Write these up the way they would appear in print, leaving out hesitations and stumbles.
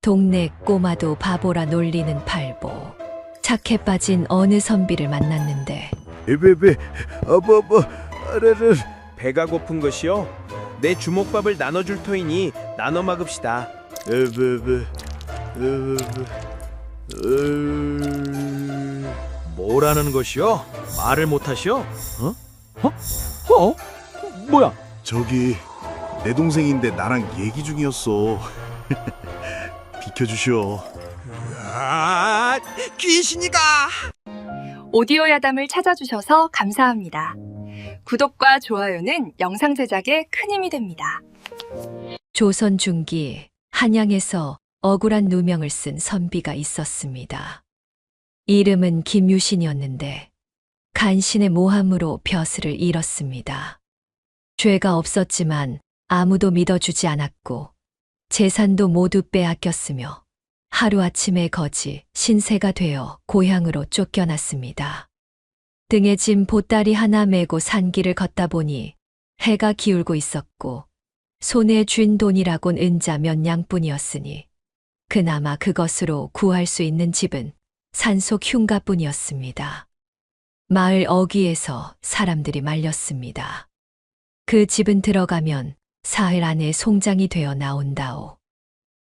동네 꼬마도 바보라 놀리는 팔보. 착해 빠진 어느 선비를 만났는데 베베 어버버 아르르. 배가 고픈 것이요? 내 주먹밥을 나눠줄 터이니 나눠 먹읍시다. 베베 뭐라는 것이요? 말을 못하시오? 뭐야? 저기 내 동생인데 나랑 얘기 중이었어. 비켜주시오. 아, 귀신이가! 오디오 야담을 찾아주셔서 감사합니다. 구독과 좋아요는 영상 제작에 큰 힘이 됩니다. 조선 중기 한양에서 억울한 누명을 쓴 선비가 있었습니다. 이름은 김유신이었는데 간신의 모함으로 벼슬을 잃었습니다. 죄가 없었지만 아무도 믿어주지 않았고 재산도 모두 빼앗겼으며 하루아침에 거지 신세가 되어 고향으로 쫓겨났습니다. 등에 짐 보따리 하나 메고 산길을 걷다 보니 해가 기울고 있었고 손에 쥔 돈이라곤 은자 몇 냥뿐이었으니 그나마 그것으로 구할 수 있는 집은 산속 흉가뿐이었습니다. 마을 어귀에서 사람들이 말렸습니다. 그 집은 들어가면 사흘 안에 송장이 되어 나온다오.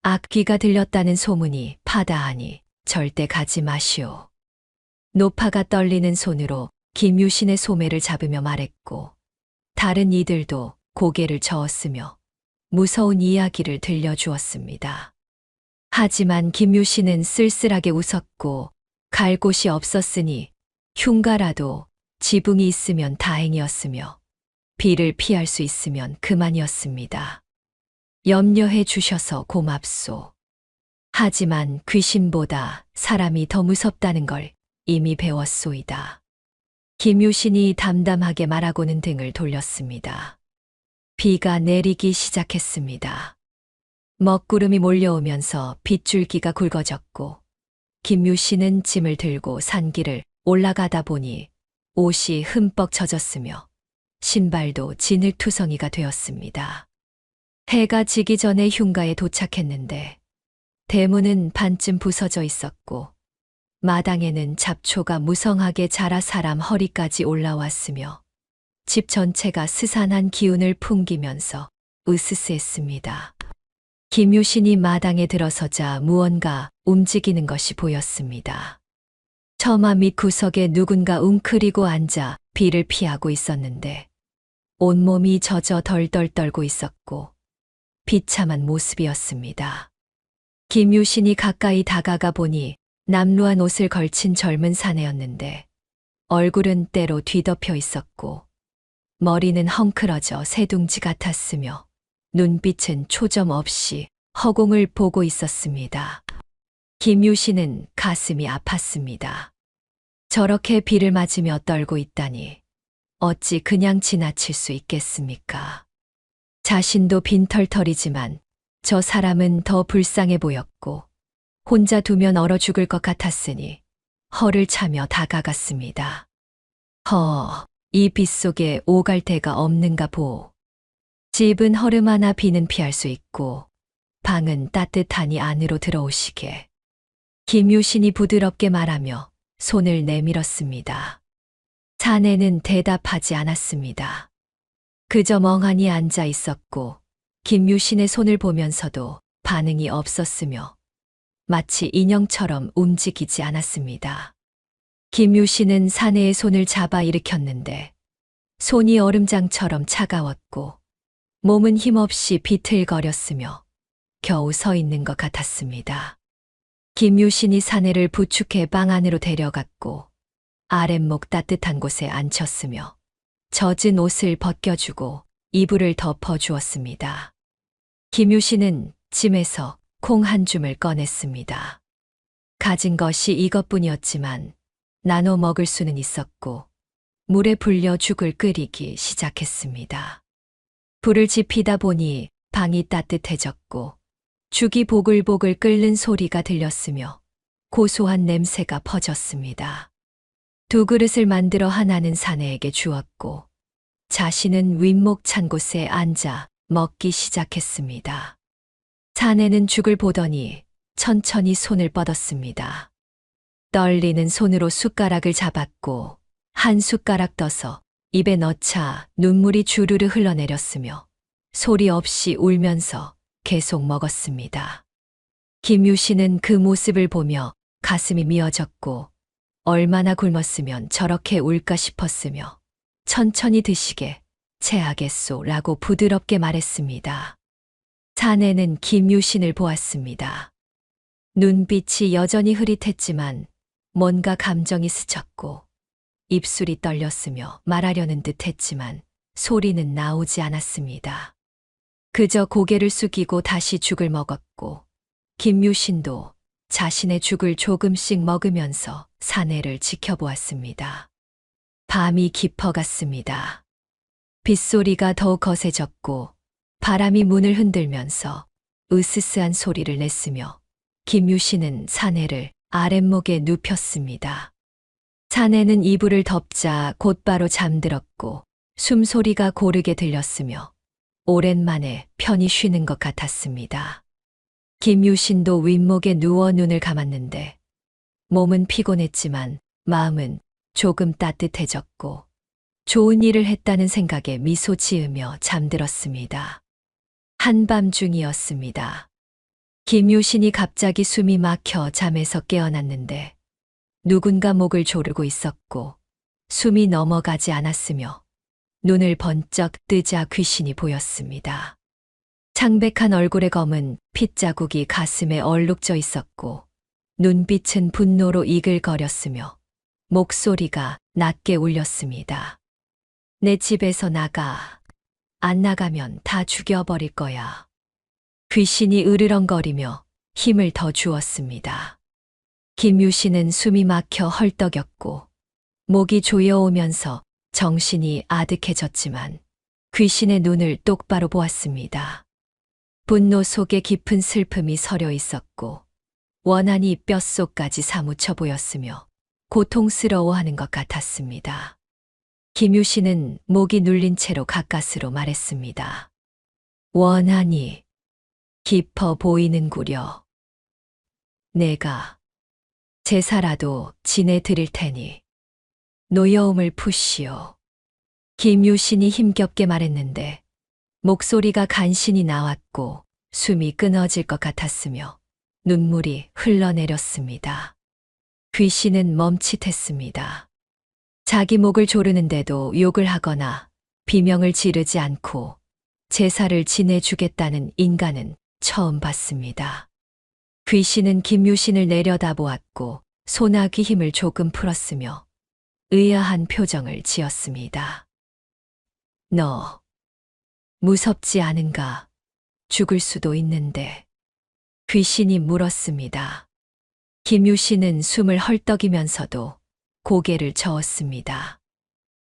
악귀가 들렸다는 소문이 파다하니 절대 가지 마시오. 노파가 떨리는 손으로 김유신의 소매를 잡으며 말했고 다른 이들도 고개를 저었으며 무서운 이야기를 들려주었습니다. 하지만 김유신은 쓸쓸하게 웃었고 갈 곳이 없었으니 흉가라도 지붕이 있으면 다행이었으며 비를 피할 수 있으면 그만이었습니다. 염려해 주셔서 고맙소. 하지만 귀신보다 사람이 더 무섭다는 걸 이미 배웠소이다. 김유신이 담담하게 말하고는 등을 돌렸습니다. 비가 내리기 시작했습니다. 먹구름이 몰려오면서 빗줄기가 굵어졌고 김유신은 짐을 들고 산길을 올라가다 보니 옷이 흠뻑 젖었으며 신발도 진흙투성이가 되었습니다. 해가 지기 전에 흉가에 도착했는데 대문은 반쯤 부서져 있었고 마당에는 잡초가 무성하게 자라 사람 허리까지 올라왔으며 집 전체가 스산한 기운을 풍기면서 으스스했습니다. 김유신이 마당에 들어서자 무언가 움직이는 것이 보였습니다. 처마 밑 구석에 누군가 웅크리고 앉아 비를 피하고 있었는데 온몸이 젖어 덜덜 떨고 있었고 비참한 모습이었습니다. 김유신이 가까이 다가가 보니 남루한 옷을 걸친 젊은 사내였는데 얼굴은 때로 뒤덮여 있었고 머리는 헝클어져 새둥지 같았으며 눈빛은 초점 없이 허공을 보고 있었습니다. 김유신은 가슴이 아팠습니다. 저렇게 비를 맞으며 떨고 있다니 어찌 그냥 지나칠 수 있겠습니까? 자신도 빈털털이지만 저 사람은 더 불쌍해 보였고 혼자 두면 얼어 죽을 것 같았으니 허를 차며 다가갔습니다. 이 빗속에 오갈 데가 없는가 보오. 집은 허름하나 비는 피할 수 있고 방은 따뜻하니 안으로 들어오시게. 김유신이 부드럽게 말하며 손을 내밀었습니다. 사내는 대답하지 않았습니다. 그저 멍하니 앉아 있었고 김유신의 손을 보면서도 반응이 없었으며 마치 인형처럼 움직이지 않았습니다. 김유신은 사내의 손을 잡아 일으켰는데 손이 얼음장처럼 차가웠고 몸은 힘없이 비틀거렸으며 겨우 서 있는 것 같았습니다. 김유신이 사내를 부축해 방 안으로 데려갔고 아랫목 따뜻한 곳에 앉혔으며 젖은 옷을 벗겨주고 이불을 덮어주었습니다. 김유신은 짐에서 콩 한 줌을 꺼냈습니다. 가진 것이 이것뿐이었지만 나눠 먹을 수는 있었고 물에 불려 죽을 끓이기 시작했습니다. 불을 지피다 보니 방이 따뜻해졌고 죽이 보글보글 끓는 소리가 들렸으며 고소한 냄새가 퍼졌습니다. 2그릇을 만들어 하나는 사내에게 주었고 자신은 윗목 찬 곳에 앉아 먹기 시작했습니다. 사내는 죽을 보더니 천천히 손을 뻗었습니다. 떨리는 손으로 숟가락을 잡았고 한 숟가락 떠서 입에 넣자 눈물이 주르르 흘러내렸으며 소리 없이 울면서 계속 먹었습니다. 김유 씨는 그 모습을 보며 가슴이 미어졌고 얼마나 굶었으면 저렇게 울까 싶었으며 천천히 드시게 체하겠소라고 부드럽게 말했습니다. 사내는 김유신을 보았습니다. 눈빛이 여전히 흐릿했지만 뭔가 감정이 스쳤고 입술이 떨렸으며 말하려는 듯 했지만 소리는 나오지 않았습니다. 그저 고개를 숙이고 다시 죽을 먹었고 김유신도 자신의 죽을 조금씩 먹으면서 사내를 지켜보았습니다. 밤이 깊어갔습니다. 빗소리가 더욱 거세졌고 바람이 문을 흔들면서 으스스한 소리를 냈으며 김유신은 사내를 아랫목에 눕혔습니다. 사내는 이불을 덮자 곧바로 잠들었고 숨소리가 고르게 들렸으며 오랜만에 편히 쉬는 것 같았습니다. 김유신도 윗목에 누워 눈을 감았는데 몸은 피곤했지만 마음은 조금 따뜻해졌고 좋은 일을 했다는 생각에 미소 지으며 잠들었습니다. 한밤중이었습니다. 김유신이 갑자기 숨이 막혀 잠에서 깨어났는데 누군가 목을 조르고 있었고 숨이 넘어가지 않았으며 눈을 번쩍 뜨자 귀신이 보였습니다. 창백한 얼굴에 검은 핏자국이 가슴에 얼룩져 있었고 눈빛은 분노로 이글거렸으며 목소리가 낮게 울렸습니다. 내 집에서 나가. 안 나가면 다 죽여버릴 거야. 귀신이 으르렁거리며 힘을 더 주었습니다. 김유신은 숨이 막혀 헐떡였고 목이 조여오면서 정신이 아득해졌지만 귀신의 눈을 똑바로 보았습니다. 분노 속에 깊은 슬픔이 서려 있었고 원한이 뼛속까지 사무쳐 보였으며 고통스러워하는 것 같았습니다. 김유신은 목이 눌린 채로 가까스로 말했습니다. 원한이 깊어 보이는구려. 내가 제사라도 지내 드릴 테니 노여움을 푸시오. 김유신이 힘겹게 말했는데 목소리가 간신히 나왔고 숨이 끊어질 것 같았으며 눈물이 흘러내렸습니다. 귀신은 멈칫했습니다. 자기 목을 조르는데도 욕을 하거나 비명을 지르지 않고 제사를 지내주겠다는 인간은 처음 봤습니다. 귀신은 김유신을 내려다보았고 소나귀 힘을 조금 풀었으며 의아한 표정을 지었습니다. 너 무섭지 않은가? 죽을 수도 있는데. 귀신이 물었습니다. 김유신은 숨을 헐떡이면서도 고개를 저었습니다.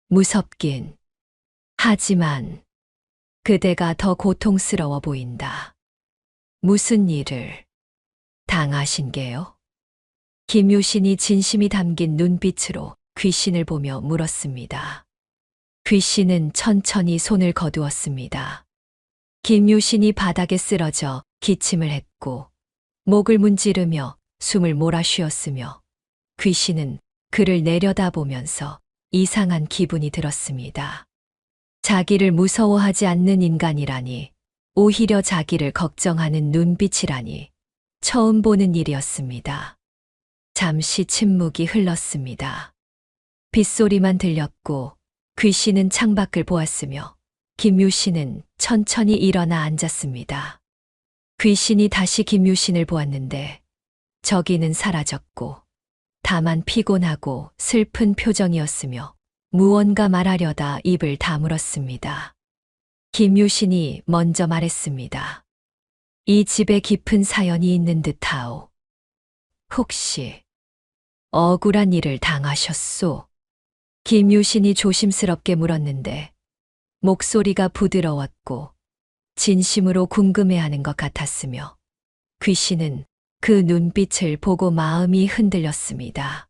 무섭긴 하지만 그대가 더 고통스러워 보인다. 무슨 일을 당하신 게요? 김유신이 진심이 담긴 눈빛으로 귀신을 보며 물었습니다. 귀신은 천천히 손을 거두었습니다. 김유신이 바닥에 쓰러져 기침을 했고 목을 문지르며 숨을 몰아쉬었으며 귀신은 그를 내려다보면서 이상한 기분이 들었습니다. 자기를 무서워하지 않는 인간이라니, 오히려 자기를 걱정하는 눈빛이라니 처음 보는 일이었습니다. 잠시 침묵이 흘렀습니다. 빗소리만 들렸고 귀신은 창밖을 보았으며 김유신은 천천히 일어나 앉았습니다. 귀신이 다시 김유신을 보았는데 저기는 사라졌고 다만 피곤하고 슬픈 표정이었으며 무언가 말하려다 입을 다물었습니다. 김유신이 먼저 말했습니다. 이 집에 깊은 사연이 있는 듯하오. 혹시 억울한 일을 당하셨소? 김유신이 조심스럽게 물었는데 목소리가 부드러웠고 진심으로 궁금해하는 것 같았으며 귀신은 그 눈빛을 보고 마음이 흔들렸습니다.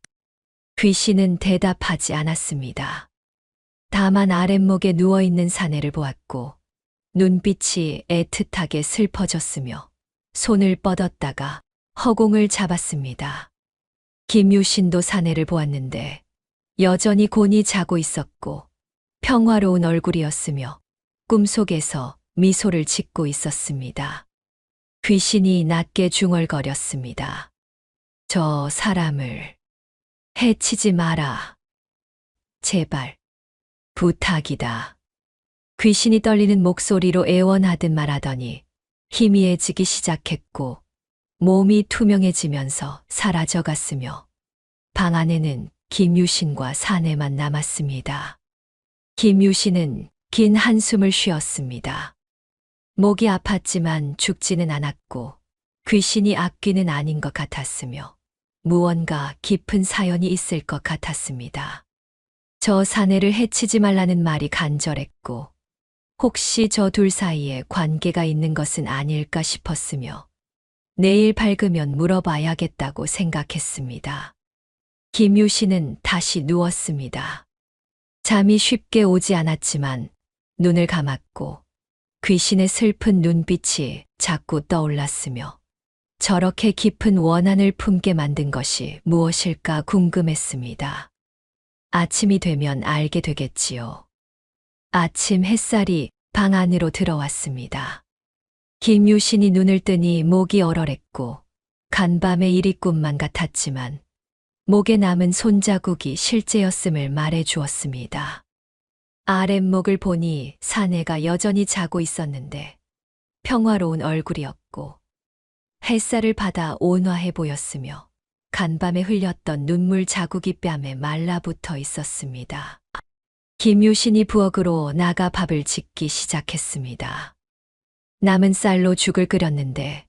귀신은 대답하지 않았습니다. 다만 아랫목에 누워있는 사내를 보았고 눈빛이 애틋하게 슬퍼졌으며 손을 뻗었다가 허공을 잡았습니다. 김유신도 사내를 보았는데 여전히 곤히 자고 있었고 평화로운 얼굴이었으며 꿈속에서 미소를 짓고 있었습니다. 귀신이 낮게 중얼거렸습니다. 저 사람을 해치지 마라. 제발, 부탁이다. 귀신이 떨리는 목소리로 애원하듯 말하더니 희미해지기 시작했고 몸이 투명해지면서 사라져갔으며 방 안에는 김유신과 사내만 남았습니다. 김유신은 긴 한숨을 쉬었습니다. 목이 아팠지만 죽지는 않았고 귀신이 악귀는 아닌 것 같았으며 무언가 깊은 사연이 있을 것 같았습니다. 저 사내를 해치지 말라는 말이 간절했고 혹시 저 둘 사이에 관계가 있는 것은 아닐까 싶었으며 내일 밝으면 물어봐야겠다고 생각했습니다. 김유신은 다시 누웠습니다. 잠이 쉽게 오지 않았지만 눈을 감았고 귀신의 슬픈 눈빛이 자꾸 떠올랐으며 저렇게 깊은 원한을 품게 만든 것이 무엇일까 궁금했습니다. 아침이 되면 알게 되겠지요. 아침 햇살이 방 안으로 들어왔습니다. 김유신이 눈을 뜨니 목이 얼얼했고 간밤의 일이꿈만 같았지만 목에 남은 손자국이 실제였음을 말해 주었습니다. 아랫목을 보니 사내가 여전히 자고 있었는데 평화로운 얼굴이었고 햇살을 받아 온화해 보였으며 간밤에 흘렸던 눈물 자국이 뺨에 말라붙어 있었습니다. 김유신이 부엌으로 나가 밥을 짓기 시작했습니다. 남은 쌀로 죽을 끓였는데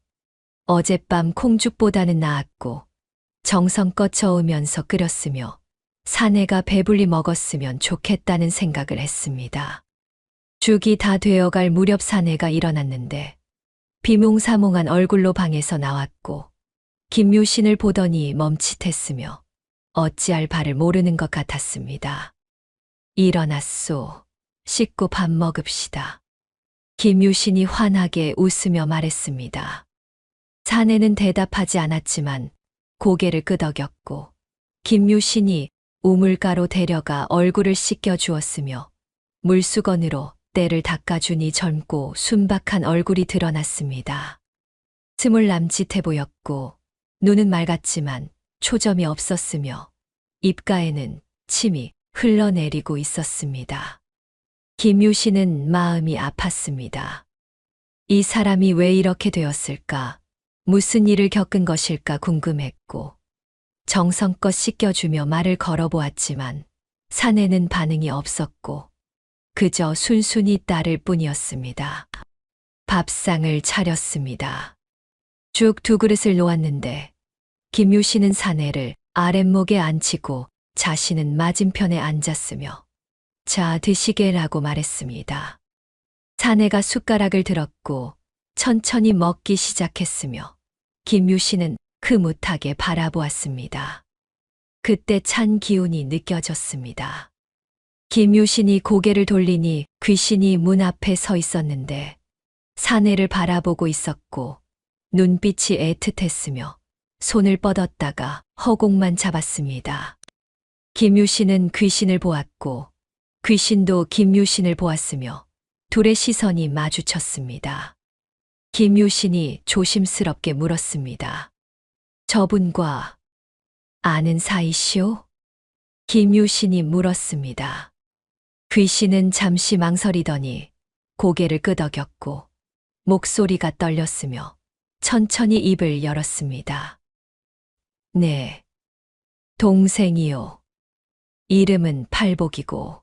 어젯밤 콩죽보다는 나았고 정성껏 저으면서 끓였으며 사내가 배불리 먹었으면 좋겠다는 생각을 했습니다. 죽이 다 되어갈 무렵 사내가 일어났는데 비몽사몽한 얼굴로 방에서 나왔고 김유신을 보더니 멈칫했으며 어찌할 바를 모르는 것 같았습니다. 일어났소. 씻고 밥 먹읍시다. 김유신이 환하게 웃으며 말했습니다. 사내는 대답하지 않았지만 고개를 끄덕였고 김유신이 우물가로 데려가 얼굴을 씻겨 주었으며 물수건으로 때를 닦아주니 젊고 순박한 얼굴이 드러났습니다. 스물 남짓해 보였고 눈은 맑았지만 초점이 없었으며 입가에는 침이 흘러내리고 있었습니다. 김유신은 마음이 아팠습니다. 이 사람이 왜 이렇게 되었을까? 무슨 일을 겪은 것일까 궁금했고 정성껏 씻겨주며 말을 걸어보았지만 사내는 반응이 없었고 그저 순순히 따를 뿐이었습니다. 밥상을 차렸습니다. 죽 2그릇을 놓았는데 김유신은 사내를 아랫목에 앉히고 자신은 맞은편에 앉았으며 자 드시게라고 말했습니다. 사내가 숟가락을 들었고 천천히 먹기 시작했으며 김유신은 흐뭇하게 바라보았습니다. 그때 찬 기운이 느껴졌습니다. 김유신이 고개를 돌리니 귀신이 문 앞에 서 있었는데 사내를 바라보고 있었고 눈빛이 애틋했으며 손을 뻗었다가 허공만 잡았습니다. 김유신은 귀신을 보았고 귀신도 김유신을 보았으며 둘의 시선이 마주쳤습니다. 김유신이 조심스럽게 물었습니다. 저분과 아는 사이시오? 김유신이 물었습니다. 귀신은 잠시 망설이더니 고개를 끄덕였고 목소리가 떨렸으며 천천히 입을 열었습니다. 네, 동생이요. 이름은 팔복이고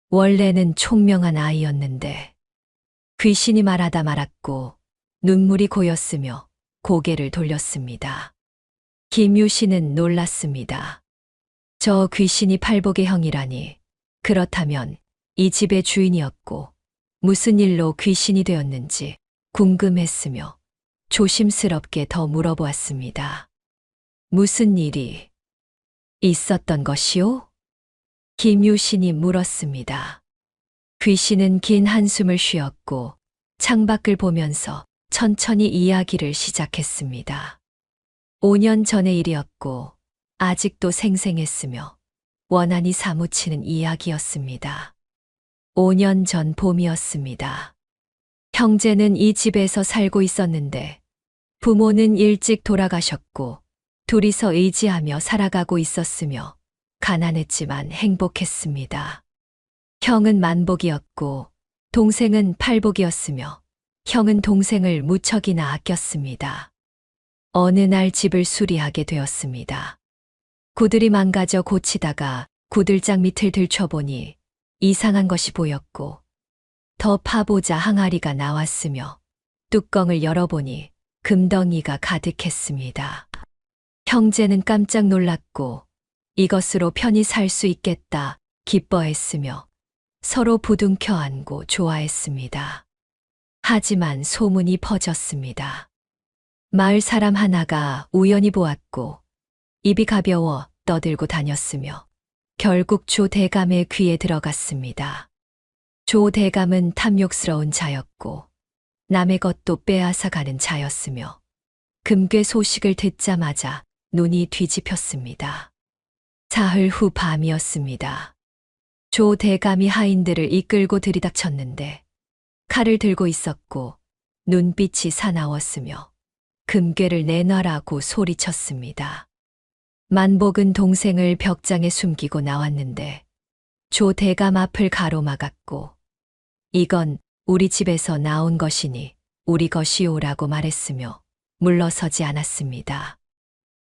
원래는 총명한 아이였는데 귀신이 말하다 말았고 눈물이 고였으며 고개를 돌렸습니다. 김유신은 놀랐습니다. 저 귀신이 팔복의 형이라니 그렇다면 이 집의 주인이었고 무슨 일로 귀신이 되었는지 궁금했으며 조심스럽게 더 물어보았습니다. 무슨 일이 있었던 것이요? 김유신이 물었습니다. 귀신은 긴 한숨을 쉬었고 창밖을 보면서 천천히 이야기를 시작했습니다. 5년 전의 일이었고 아직도 생생했으며 원한이 사무치는 이야기였습니다. 5년 전 봄이었습니다. 형제는 이 집에서 살고 있었는데 부모는 일찍 돌아가셨고 둘이서 의지하며 살아가고 있었으며 가난했지만 행복했습니다. 형은 만복이었고 동생은 팔복이었으며 형은 동생을 무척이나 아꼈습니다. 어느 날 집을 수리하게 되었습니다. 구들이 망가져 고치다가 구들장 밑을 들춰보니 이상한 것이 보였고 더 파보자 항아리가 나왔으며 뚜껑을 열어보니 금덩이가 가득했습니다. 형제는 깜짝 놀랐고 이것으로 편히 살 수 있겠다 기뻐했으며 서로 부둥켜 안고 좋아했습니다. 하지만 소문이 퍼졌습니다. 마을 사람 하나가 우연히 보았고 입이 가벼워 떠들고 다녔으며 결국 조 대감의 귀에 들어갔습니다. 조 대감은 탐욕스러운 자였고 남의 것도 빼앗아 가는 자였으며 금괴 소식을 듣자마자 눈이 뒤집혔습니다. 사흘 후 밤이었습니다. 조 대감이 하인들을 이끌고 들이닥쳤는데 칼을 들고 있었고 눈빛이 사나웠으며 금괴를 내놔라고 소리쳤습니다. 만복은 동생을 벽장에 숨기고 나왔는데 조 대감 앞을 가로막았고 이건 우리 집에서 나온 것이니 우리 것이오라고 말했으며 물러서지 않았습니다.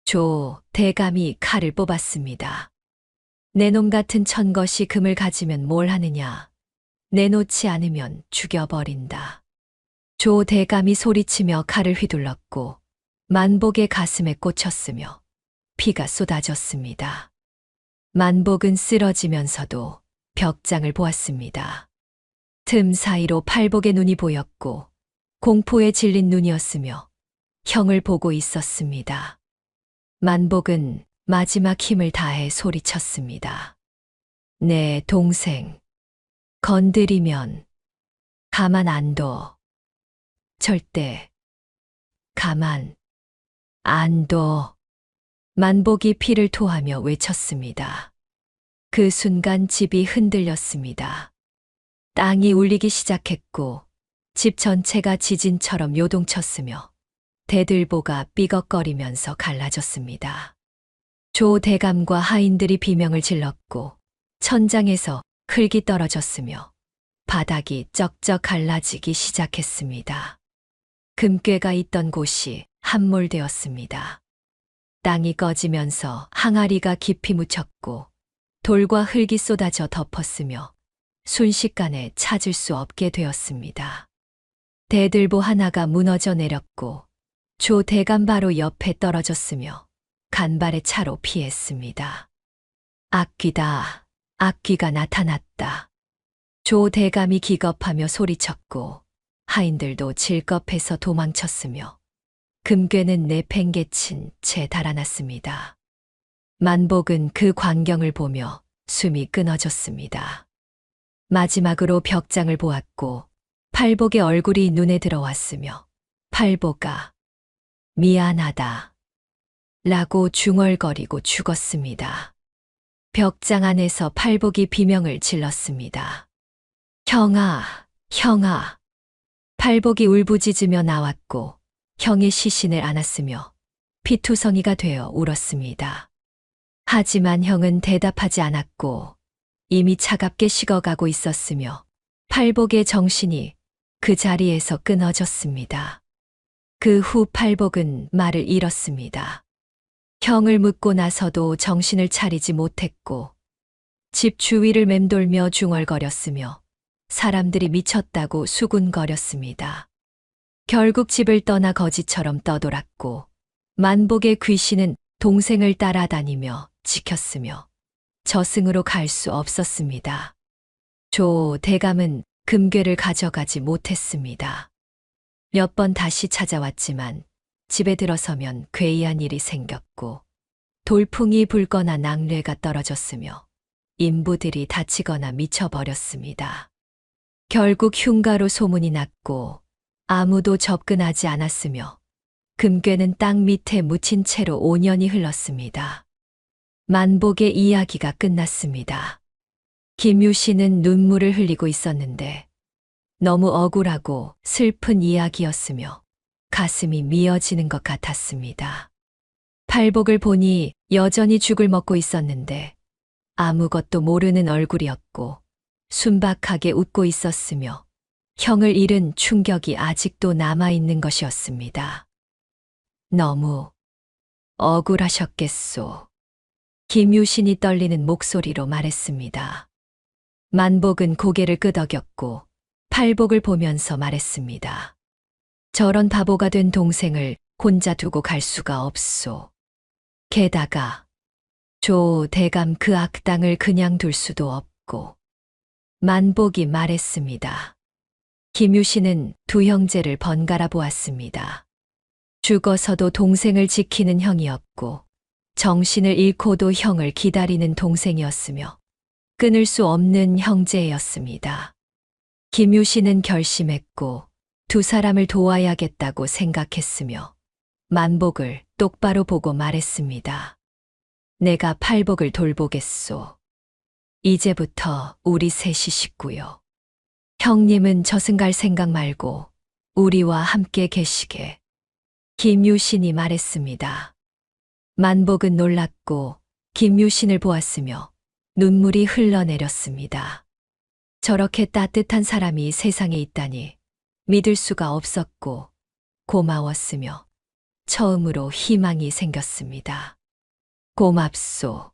조 대감이 칼을 뽑았습니다. 내 놈 같은 천것이 금을 가지면 뭘 하느냐. 내놓지 않으면 죽여버린다. 조 대감이 소리치며 칼을 휘둘렀고 만복의 가슴에 꽂혔으며 피가 쏟아졌습니다. 만복은 쓰러지면서도 벽장을 보았습니다. 틈 사이로 팔복의 눈이 보였고 공포에 질린 눈이었으며 형을 보고 있었습니다. 만복은 마지막 힘을 다해 소리쳤습니다. 내 동생, 건드리면 가만 안 둬. 절대 가만 안 둬. 만복이 피를 토하며 외쳤습니다. 그 순간 집이 흔들렸습니다. 땅이 울리기 시작했고 집 전체가 지진처럼 요동쳤으며 대들보가 삐걱거리면서 갈라졌습니다. 조 대감과 하인들이 비명을 질렀고 천장에서 흙이 떨어졌으며 바닥이 쩍쩍 갈라지기 시작했습니다. 금괴가 있던 곳이 함몰되었습니다. 땅이 꺼지면서 항아리가 깊이 묻혔고 돌과 흙이 쏟아져 덮었으며 순식간에 찾을 수 없게 되었습니다. 대들보 하나가 무너져 내렸고 조 대감 바로 옆에 떨어졌으며 간발의 차로 피했습니다. 악귀다. 악귀가 나타났다. 조 대감이 기겁하며 소리쳤고 하인들도 질겁해서 도망쳤으며 금괴는 내팽개친 채 달아났습니다. 만복은 그 광경을 보며 숨이 끊어졌습니다. 마지막으로 벽장을 보았고 팔복의 얼굴이 눈에 들어왔으며 팔복아 미안하다 라고 중얼거리고 죽었습니다. 벽장 안에서 팔복이 비명을 질렀습니다. 형아, 형아. 팔복이 울부짖으며 나왔고 형의 시신을 안았으며 피투성이가 되어 울었습니다. 하지만 형은 대답하지 않았고 이미 차갑게 식어가고 있었으며 팔복의 정신이 그 자리에서 끊어졌습니다. 그 후 팔복은 말을 잃었습니다. 형을 묻고 나서도 정신을 차리지 못했고 집 주위를 맴돌며 중얼거렸으며 사람들이 미쳤다고 수군거렸습니다. 결국 집을 떠나 거지처럼 떠돌았고 만복의 귀신은 동생을 따라다니며 지켰으며 저승으로 갈 수 없었습니다. 조 대감은 금괴를 가져가지 못했습니다. 몇 번 다시 찾아왔지만 집에 들어서면 괴이한 일이 생겼고 돌풍이 불거나 낙뢰가 떨어졌으며 인부들이 다치거나 미쳐버렸습니다. 결국 흉가로 소문이 났고 아무도 접근하지 않았으며 금괴는 땅 밑에 묻힌 채로 5년이 흘렀습니다. 만복의 이야기가 끝났습니다. 김유신은 눈물을 흘리고 있었는데 너무 억울하고 슬픈 이야기였으며 가슴이 미어지는 것 같았습니다. 팔복을 보니 여전히 죽을 먹고 있었는데 아무것도 모르는 얼굴이었고 순박하게 웃고 있었으며 형을 잃은 충격이 아직도 남아있는 것이었습니다. 너무 억울하셨겠소. 김유신이 떨리는 목소리로 말했습니다. 만복은 고개를 끄덕였고 팔복을 보면서 말했습니다. 저런 바보가 된 동생을 혼자 두고 갈 수가 없소. 게다가 조 대감 그 악당을 그냥 둘 수도 없고. 만복이 말했습니다. 김유신은 두 형제를 번갈아 보았습니다. 죽어서도 동생을 지키는 형이었고 정신을 잃고도 형을 기다리는 동생이었으며 끊을 수 없는 형제였습니다. 김유신은 결심했고 두 사람을 도와야겠다고 생각했으며 만복을 똑바로 보고 말했습니다. 내가 팔복을 돌보겠소. 이제부터 우리 셋이 식구요. 형님은 저승갈 생각 말고 우리와 함께 계시게. 김유신이 말했습니다. 만복은 놀랐고 김유신을 보았으며 눈물이 흘러내렸습니다. 저렇게 따뜻한 사람이 세상에 있다니 믿을 수가 없었고 고마웠으며 처음으로 희망이 생겼습니다. 고맙소.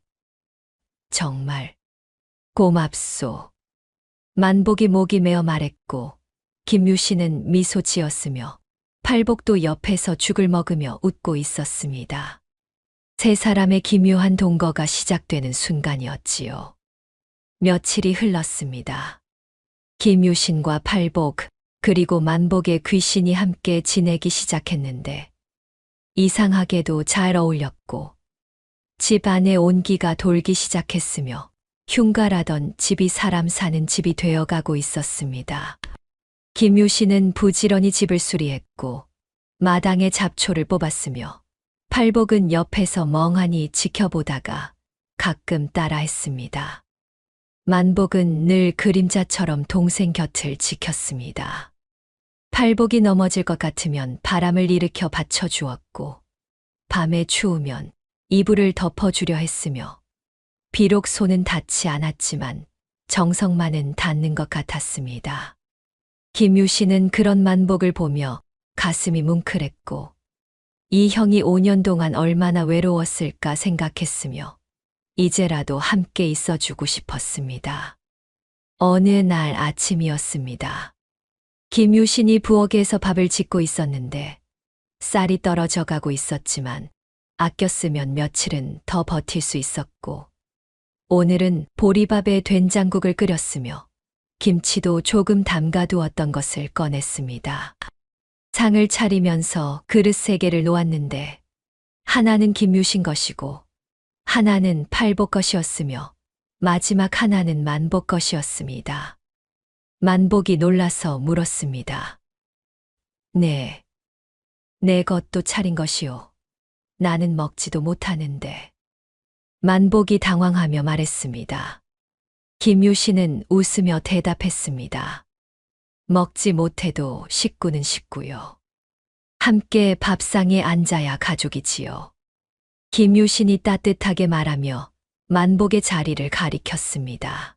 정말 고맙소. 만복이 목이 메어 말했고 김유신은 미소 지었으며 팔복도 옆에서 죽을 먹으며 웃고 있었습니다. 세 사람의 기묘한 동거가 시작되는 순간이었지요. 며칠이 흘렀습니다. 김유신과 팔복 그리고 만복의 귀신이 함께 지내기 시작했는데 이상하게도 잘 어울렸고 집 안에 온기가 돌기 시작했으며 흉가라던 집이 사람 사는 집이 되어가고 있었습니다. 김유신은 부지런히 집을 수리했고 마당에 잡초를 뽑았으며 팔복은 옆에서 멍하니 지켜보다가 가끔 따라했습니다. 만복은 늘 그림자처럼 동생 곁을 지켰습니다. 팔복이 넘어질 것 같으면 바람을 일으켜 받쳐주었고 밤에 추우면 이불을 덮어주려 했으며 비록 손은 닿지 않았지만 정성만은 닿는 것 같았습니다. 김유신은 그런 만복을 보며 가슴이 뭉클했고 이 형이 5년 동안 얼마나 외로웠을까 생각했으며 이제라도 함께 있어주고 싶었습니다. 어느 날 아침이었습니다. 김유신이 부엌에서 밥을 짓고 있었는데 쌀이 떨어져 가고 있었지만 아껴 쓰면 며칠은 더 버틸 수 있었고 오늘은 보리밥에 된장국을 끓였으며 김치도 조금 담가두었던 것을 꺼냈습니다. 상을 차리면서 그릇 3개를 놓았는데 하나는 김유신 것이고 하나는 팔복 것이었으며 마지막 하나는 만복 것이었습니다. 만복이 놀라서 물었습니다. 네, 내 것도 차린 것이요. 나는 먹지도 못하는데. 만복이 당황하며 말했습니다. 김유신은 웃으며 대답했습니다. 먹지 못해도 식구는 식구요. 함께 밥상에 앉아야 가족이지요. 김유신이 따뜻하게 말하며 만복의 자리를 가리켰습니다.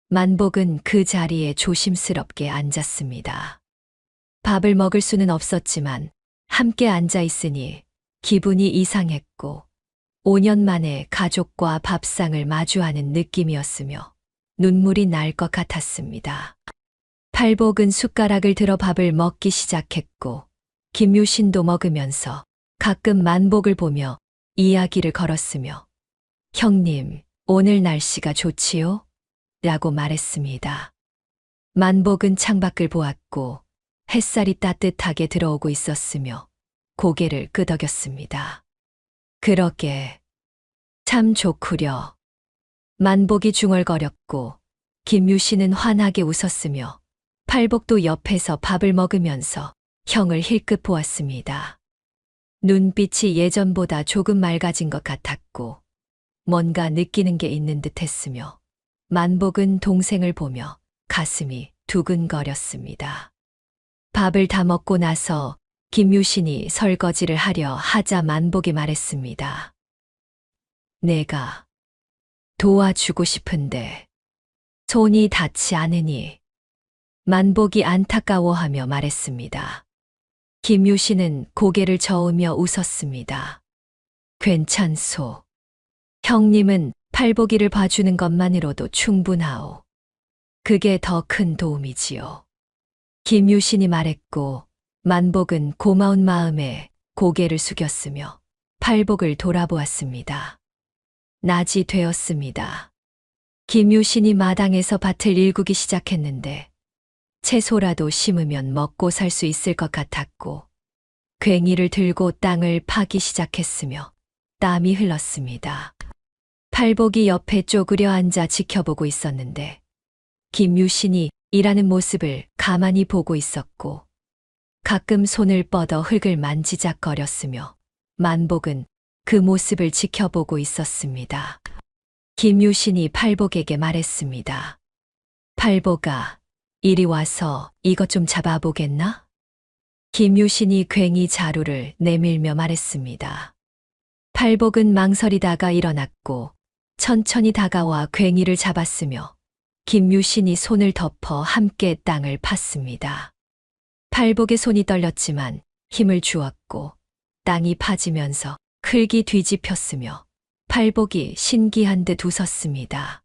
만복은 그 자리에 조심스럽게 앉았습니다. 밥을 먹을 수는 없었지만 함께 앉아 있으니 기분이 이상했고 5년 만에 가족과 밥상을 마주하는 느낌이었으며 눈물이 날 것 같았습니다. 팔복은 숟가락을 들어 밥을 먹기 시작했고 김유신도 먹으면서 가끔 만복을 보며 이야기를 걸었으며 형님, 오늘 날씨가 좋지요? 라고 말했습니다. 만복은 창밖을 보았고 햇살이 따뜻하게 들어오고 있었으며 고개를 끄덕였습니다. 그러게 참 좋구려. 만복이 중얼거렸고 김유신은 환하게 웃었으며 팔복도 옆에서 밥을 먹으면서 형을 힐끗 보았습니다. 눈빛이 예전보다 조금 맑아진 것 같았고 뭔가 느끼는 게 있는 듯 했으며 만복은 동생을 보며 가슴이 두근거렸습니다. 밥을 다 먹고 나서 김유신이 설거지를 하려 하자 만복이 말했습니다. 내가 도와주고 싶은데 손이 닿지 않으니. 만복이 안타까워하며 말했습니다. 김유신은 고개를 저으며 웃었습니다. 괜찮소. 형님은 팔보기를 봐주는 것만으로도 충분하오. 그게 더 큰 도움이지요. 김유신이 말했고 만복은 고마운 마음에 고개를 숙였으며 팔복을 돌아보았습니다. 낮이 되었습니다. 김유신이 마당에서 밭을 일구기 시작했는데 채소라도 심으면 먹고 살 수 있을 것 같았고 괭이를 들고 땅을 파기 시작했으며 땀이 흘렀습니다. 팔복이 옆에 쪼그려 앉아 지켜보고 있었는데 김유신이 일하는 모습을 가만히 보고 있었고 가끔 손을 뻗어 흙을 만지작거렸으며 만복은 그 모습을 지켜보고 있었습니다. 김유신이 팔복에게 말했습니다. 팔복아, 이리 와서 이것 좀 잡아보겠나? 김유신이 괭이 자루를 내밀며 말했습니다. 팔복은 망설이다가 일어났고 천천히 다가와 괭이를 잡았으며 김유신이 손을 덮어 함께 땅을 팠습니다. 팔복의 손이 떨렸지만 힘을 주었고 땅이 파지면서 흙이 뒤집혔으며 팔복이 신기한 듯 웃었습니다.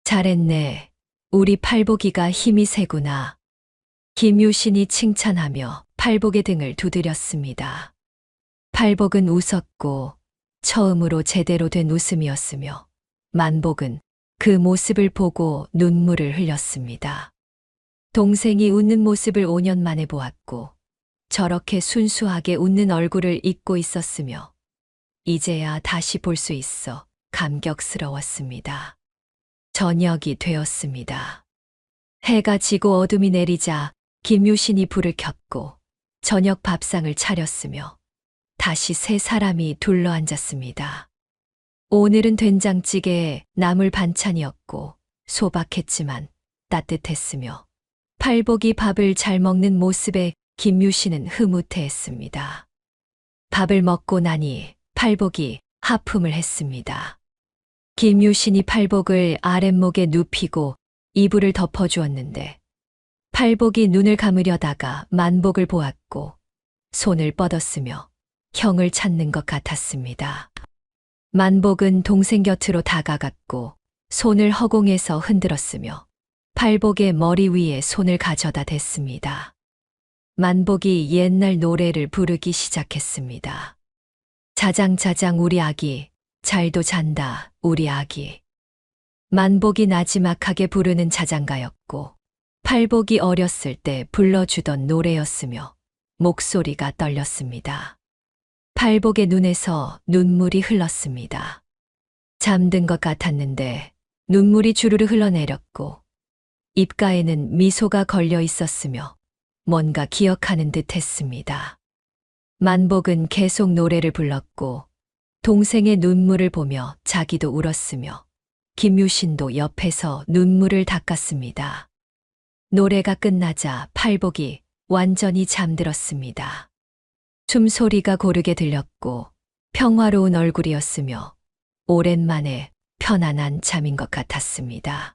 잘했네. 우리 팔복이가 힘이 세구나. 김유신이 칭찬하며 팔복의 등을 두드렸습니다. 팔복은 웃었고 처음으로 제대로 된 웃음이었으며 만복은 그 모습을 보고 눈물을 흘렸습니다. 동생이 웃는 모습을 5년 만에 보았고 저렇게 순수하게 웃는 얼굴을 잊고 있었으며 이제야 다시 볼 수 있어 감격스러웠습니다. 저녁이 되었습니다. 해가 지고 어둠이 내리자 김유신이 불을 켰고 저녁 밥상을 차렸으며 다시 세 사람이 둘러앉았습니다. 오늘은 된장찌개에 나물 반찬이었고 소박했지만 따뜻했으며 팔복이 밥을 잘 먹는 모습에 김유신은 흐뭇해했습니다. 밥을 먹고 나니 팔복이 하품을 했습니다. 김유신이 팔복을 아랫목에 눕히고 이불을 덮어주었는데 팔복이 눈을 감으려다가 만복을 보았고 손을 뻗었으며 형을 찾는 것 같았습니다. 만복은 동생 곁으로 다가갔고 손을 허공에서 흔들었으며 팔복의 머리 위에 손을 가져다 댔습니다. 만복이 옛날 노래를 부르기 시작했습니다. 자장자장 우리 아기, 잘도 잔다 우리 아기. 만복이 나지막하게 부르는 자장가였고 팔복이 어렸을 때 불러주던 노래였으며 목소리가 떨렸습니다. 팔복의 눈에서 눈물이 흘렀습니다. 잠든 것 같았는데 눈물이 주르르 흘러내렸고 입가에는 미소가 걸려 있었으며 뭔가 기억하는 듯 했습니다. 만복은 계속 노래를 불렀고 동생의 눈물을 보며 자기도 울었으며 김유신도 옆에서 눈물을 닦았습니다. 노래가 끝나자 팔복이 완전히 잠들었습니다. 숨소리가 고르게 들렸고 평화로운 얼굴이었으며 오랜만에 편안한 잠인 것 같았습니다.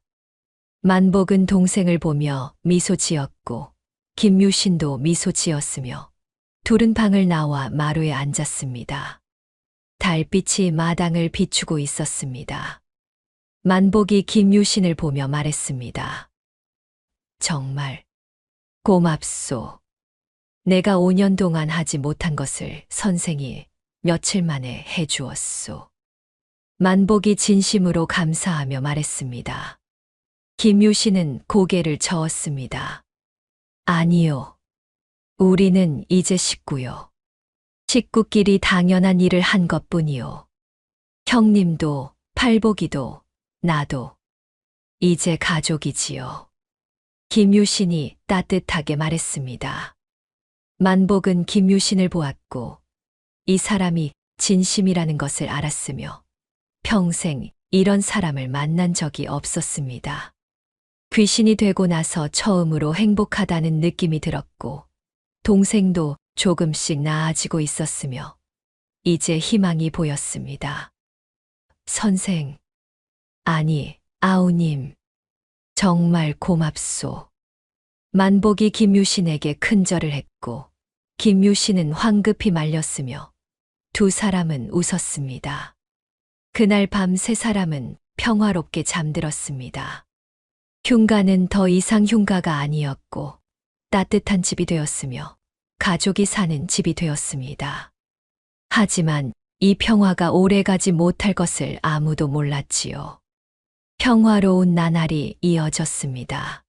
만복은 동생을 보며 미소 지었고 김유신도 미소 지었으며 둘은 방을 나와 마루에 앉았습니다. 달빛이 마당을 비추고 있었습니다. 만복이 김유신을 보며 말했습니다. 정말 고맙소. 내가 5년 동안 하지 못한 것을 선생이 며칠 만에 해주었소. 만복이 진심으로 감사하며 말했습니다. 김유신은 고개를 저었습니다. 아니요. 우리는 이제 식구요. 식구끼리 당연한 일을 한 것뿐이요. 형님도 팔복이도 나도 이제 가족이지요. 김유신이 따뜻하게 말했습니다. 만복은 김유신을 보았고 이 사람이 진심이라는 것을 알았으며 평생 이런 사람을 만난 적이 없었습니다. 귀신이 되고 나서 처음으로 행복하다는 느낌이 들었고 동생도 조금씩 나아지고 있었으며 이제 희망이 보였습니다. 선생, 아니, 아우님, 정말 고맙소. 만복이 김유신에게 큰절을 했고 김유신은 황급히 말렸으며 두 사람은 웃었습니다. 그날 밤 세 사람은 평화롭게 잠들었습니다. 흉가는 더 이상 흉가가 아니었고 따뜻한 집이 되었으며 가족이 사는 집이 되었습니다. 하지만 이 평화가 오래가지 못할 것을 아무도 몰랐지요. 평화로운 나날이 이어졌습니다.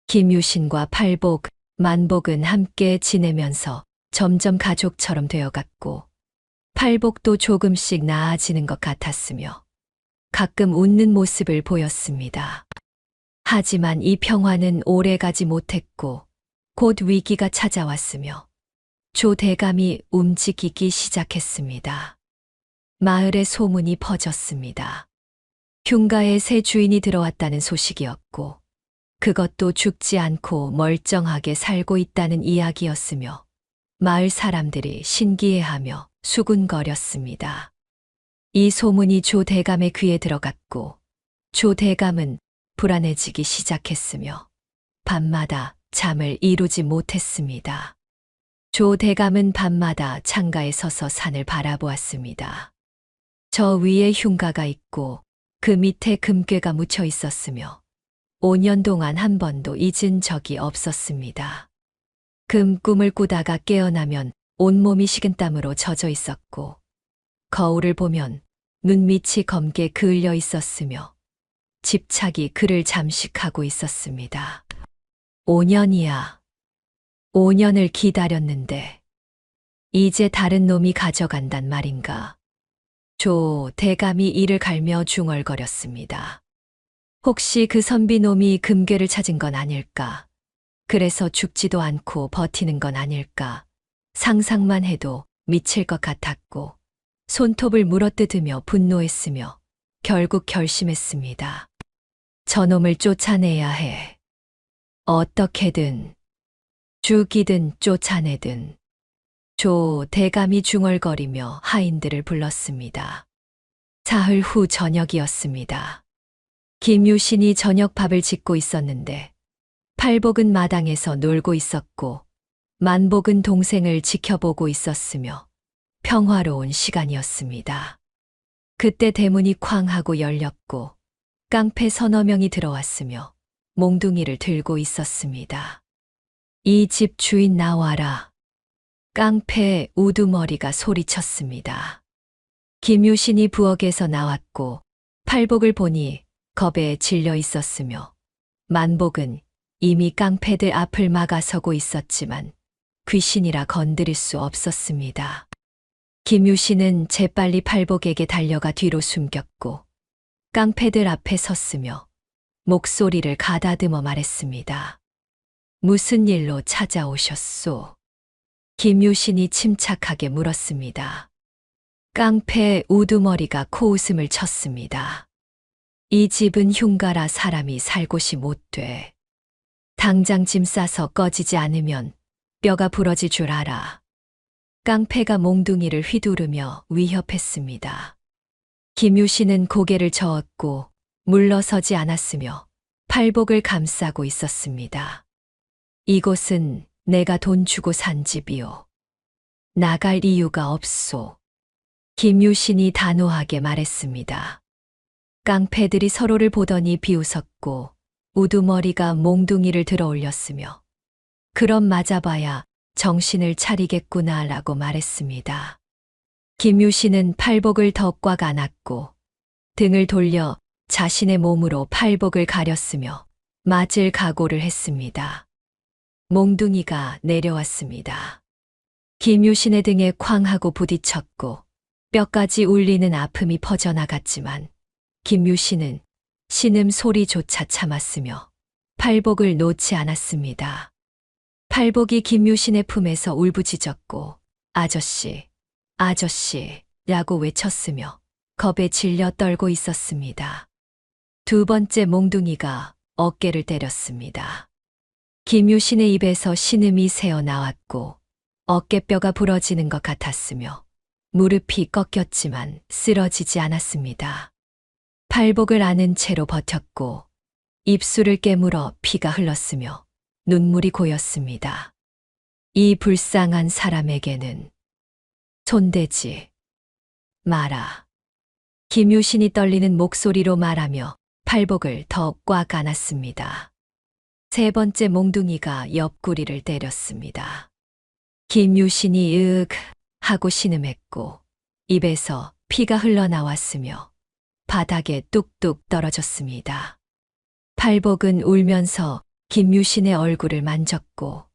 김유신과 팔복, 만복은 함께 지내면서 점점 가족처럼 되어갔고 팔복도 조금씩 나아지는 것 같았으며 가끔 웃는 모습을 보였습니다. 하지만 이 평화는 오래가지 못했고 곧 위기가 찾아왔으며 조대감이 움직이기 시작했습니다. 마을에 소문이 퍼졌습니다. 흉가에 새 주인이 들어왔다는 소식이었고 그것도 죽지 않고 멀쩡하게 살고 있다는 이야기였으며 마을 사람들이 신기해하며 수군거렸습니다. 이 소문이 조대감의 귀에 들어갔고 조대감은 불안해지기 시작했으며 밤마다 잠을 이루지 못했습니다. 조대감은 밤마다 창가에 서서 산을 바라보았습니다. 저 위에 흉가가 있고 그 밑에 금괴가 묻혀 있었으며 5년 동안 한 번도 잊은 적이 없었습니다. 꿈을 꾸다가 깨어나면 온몸이 식은땀으로 젖어 있었고 거울을 보면 눈밑이 검게 그을려 있었으며 집착이 그를 잠식하고 있었습니다. 5년이야. 5년을 기다렸는데 이제 다른 놈이 가져간단 말인가. 조 대감이 이를 갈며 중얼거렸습니다. 혹시 그 선비놈이 금괴를 찾은 건 아닐까? 그래서 죽지도 않고 버티는 건 아닐까? 상상만 해도 미칠 것 같았고 손톱을 물어뜯으며 분노했으며 결국 결심했습니다. 저놈을 쫓아내야 해. 어떻게든 죽이든 쫓아내든. 조 대감이 중얼거리며 하인들을 불렀습니다. 사흘 후 저녁이었습니다. 김유신이 저녁밥을 짓고 있었는데 팔복은 마당에서 놀고 있었고 만복은 동생을 지켜보고 있었으며 평화로운 시간이었습니다. 그때 대문이 쾅 하고 열렸고 깡패 서너 명이 들어왔으며 몽둥이를 들고 있었습니다. 이 집 주인 나와라. 깡패 우두머리가 소리쳤습니다. 김유신이 부엌에서 나왔고 팔복을 보니 겁에 질려 있었으며 만복은 이미 깡패들 앞을 막아서고 있었지만 귀신이라 건드릴 수 없었습니다. 김유신은 재빨리 팔복에게 달려가 뒤로 숨겼고 깡패들 앞에 섰으며 목소리를 가다듬어 말했습니다. 무슨 일로 찾아오셨소? 김유신이 침착하게 물었습니다. 깡패 우두머리가 코웃음을 쳤습니다. 이 집은 흉가라 사람이 살 곳이 못 돼. 당장 짐 싸서 꺼지지 않으면 뼈가 부러질 줄 알아. 깡패가 몽둥이를 휘두르며 위협했습니다. 김유신은 고개를 저었고 물러서지 않았으며 팔복을 감싸고 있었습니다. 이곳은 내가 돈 주고 산 집이오. 나갈 이유가 없소. 김유신이 단호하게 말했습니다. 깡패들이 서로를 보더니 비웃었고 우두머리가 몽둥이를 들어 올렸으며 그럼 맞아봐야 정신을 차리겠구나라고 말했습니다. 김유신은 팔복을 더 꽉 안았고 등을 돌려 자신의 몸으로 팔복을 가렸으며 맞을 각오를 했습니다. 몽둥이가 내려왔습니다. 김유신의 등에 쾅 하고 부딪혔고 뼈까지 울리는 아픔이 퍼져나갔지만 김유신은 신음 소리조차 참았으며 팔복을 놓지 않았습니다. 팔복이 김유신의 품에서 울부짖었고 아저씨, 아저씨라고 외쳤으며 겁에 질려 떨고 있었습니다. 두 번째 몽둥이가 어깨를 때렸습니다. 김유신의 입에서 신음이 새어 나왔고 어깨뼈가 부러지는 것 같았으며 무릎이 꺾였지만 쓰러지지 않았습니다. 팔복을 안은 채로 버텼고 입술을 깨물어 피가 흘렀으며 눈물이 고였습니다. 이 불쌍한 사람에게는 손대지 마라. 김유신이 떨리는 목소리로 말하며 팔복을 더 꽉 안았습니다. 세 번째 몽둥이가 옆구리를 때렸습니다. 김유신이 으윽 하고 신음했고 입에서 피가 흘러나왔으며 바닥에 뚝뚝 떨어졌습니다. 팔복은 울면서 김유신의 얼굴을 만졌고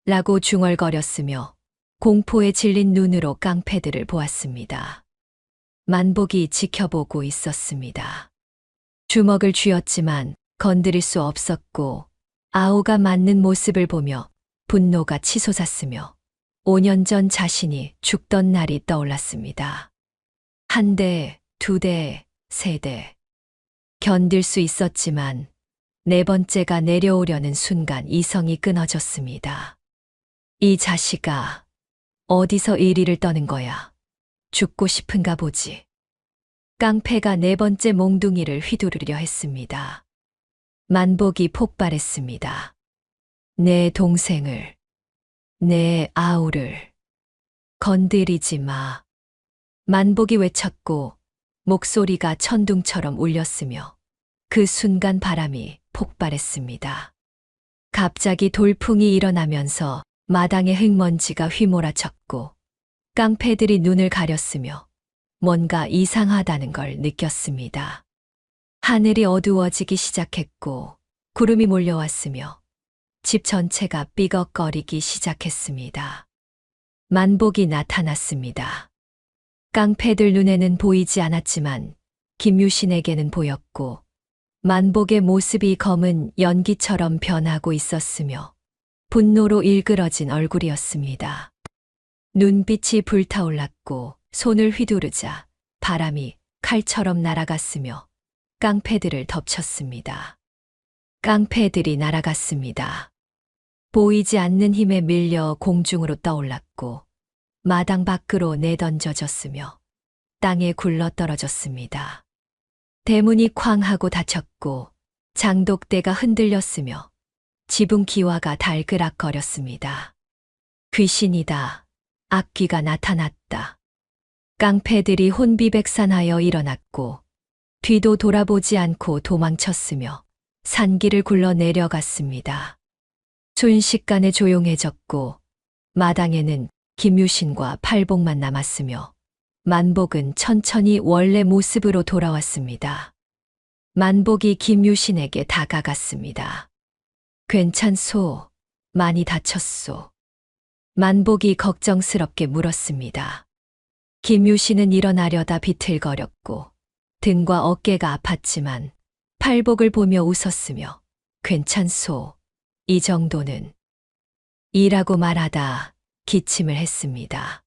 라고 중얼거렸으며 공포에 질린 눈으로 깡패들을 보았습니다. 만복이 지켜보고 있었습니다. 주먹을 쥐었지만 건드릴 수 없었고 아우가 맞는 모습을 보며 분노가 치솟았으며 5년 전 자신이 죽던 날이 떠올랐습니다. 한 대, 두 대, 세 대. 견딜 수 있었지만 네 번째가 내려오려는 순간 이성이 끊어졌습니다. 이 자식아, 어디서 이리를 떠는 거야? 죽고 싶은가 보지. 깡패가 네 번째 몽둥이를 휘두르려 했습니다. 만복이 폭발했습니다. 내 동생을, 내 아우를 건드리지 마. 만복이 외쳤고 목소리가 천둥처럼 울렸으며 그 순간 바람이 폭발했습니다. 갑자기 돌풍이 일어나면서 마당에 흙먼지가 휘몰아쳤고 깡패들이 눈을 가렸으며 뭔가 이상하다는 걸 느꼈습니다. 하늘이 어두워지기 시작했고 구름이 몰려왔으며 집 전체가 삐걱거리기 시작했습니다. 만복이 나타났습니다. 깡패들 눈에는 보이지 않았지만 김유신에게는 보였고 만복의 모습이 검은 연기처럼 변하고 있었으며 분노로 일그러진 얼굴이었습니다. 눈빛이 불타올랐고 손을 휘두르자 바람이 칼처럼 날아갔으며 깡패들을 덮쳤습니다. 깡패들이 날아갔습니다. 보이지 않는 힘에 밀려 공중으로 떠올랐고 마당 밖으로 내던져졌으며 땅에 굴러떨어졌습니다. 대문이 쾅 하고 닫혔고 장독대가 흔들렸으며 지붕 기와가 달그락거렸습니다. 귀신이다. 악귀가 나타났다. 깡패들이 혼비백산하여 일어났고 뒤도 돌아보지 않고 도망쳤으며 산길을 굴러 내려갔습니다. 순식간에 조용해졌고 마당에는 김유신과 팔복만 남았으며 만복은 천천히 원래 모습으로 돌아왔습니다. 만복이 김유신에게 다가갔습니다. 괜찮소? 많이 다쳤소? 만복이 걱정스럽게 물었습니다. 김유신은 일어나려다 비틀거렸고 등과 어깨가 아팠지만 팔복을 보며 웃었으며 괜찮소? 이 정도는 이라고 말하다 기침을 했습니다.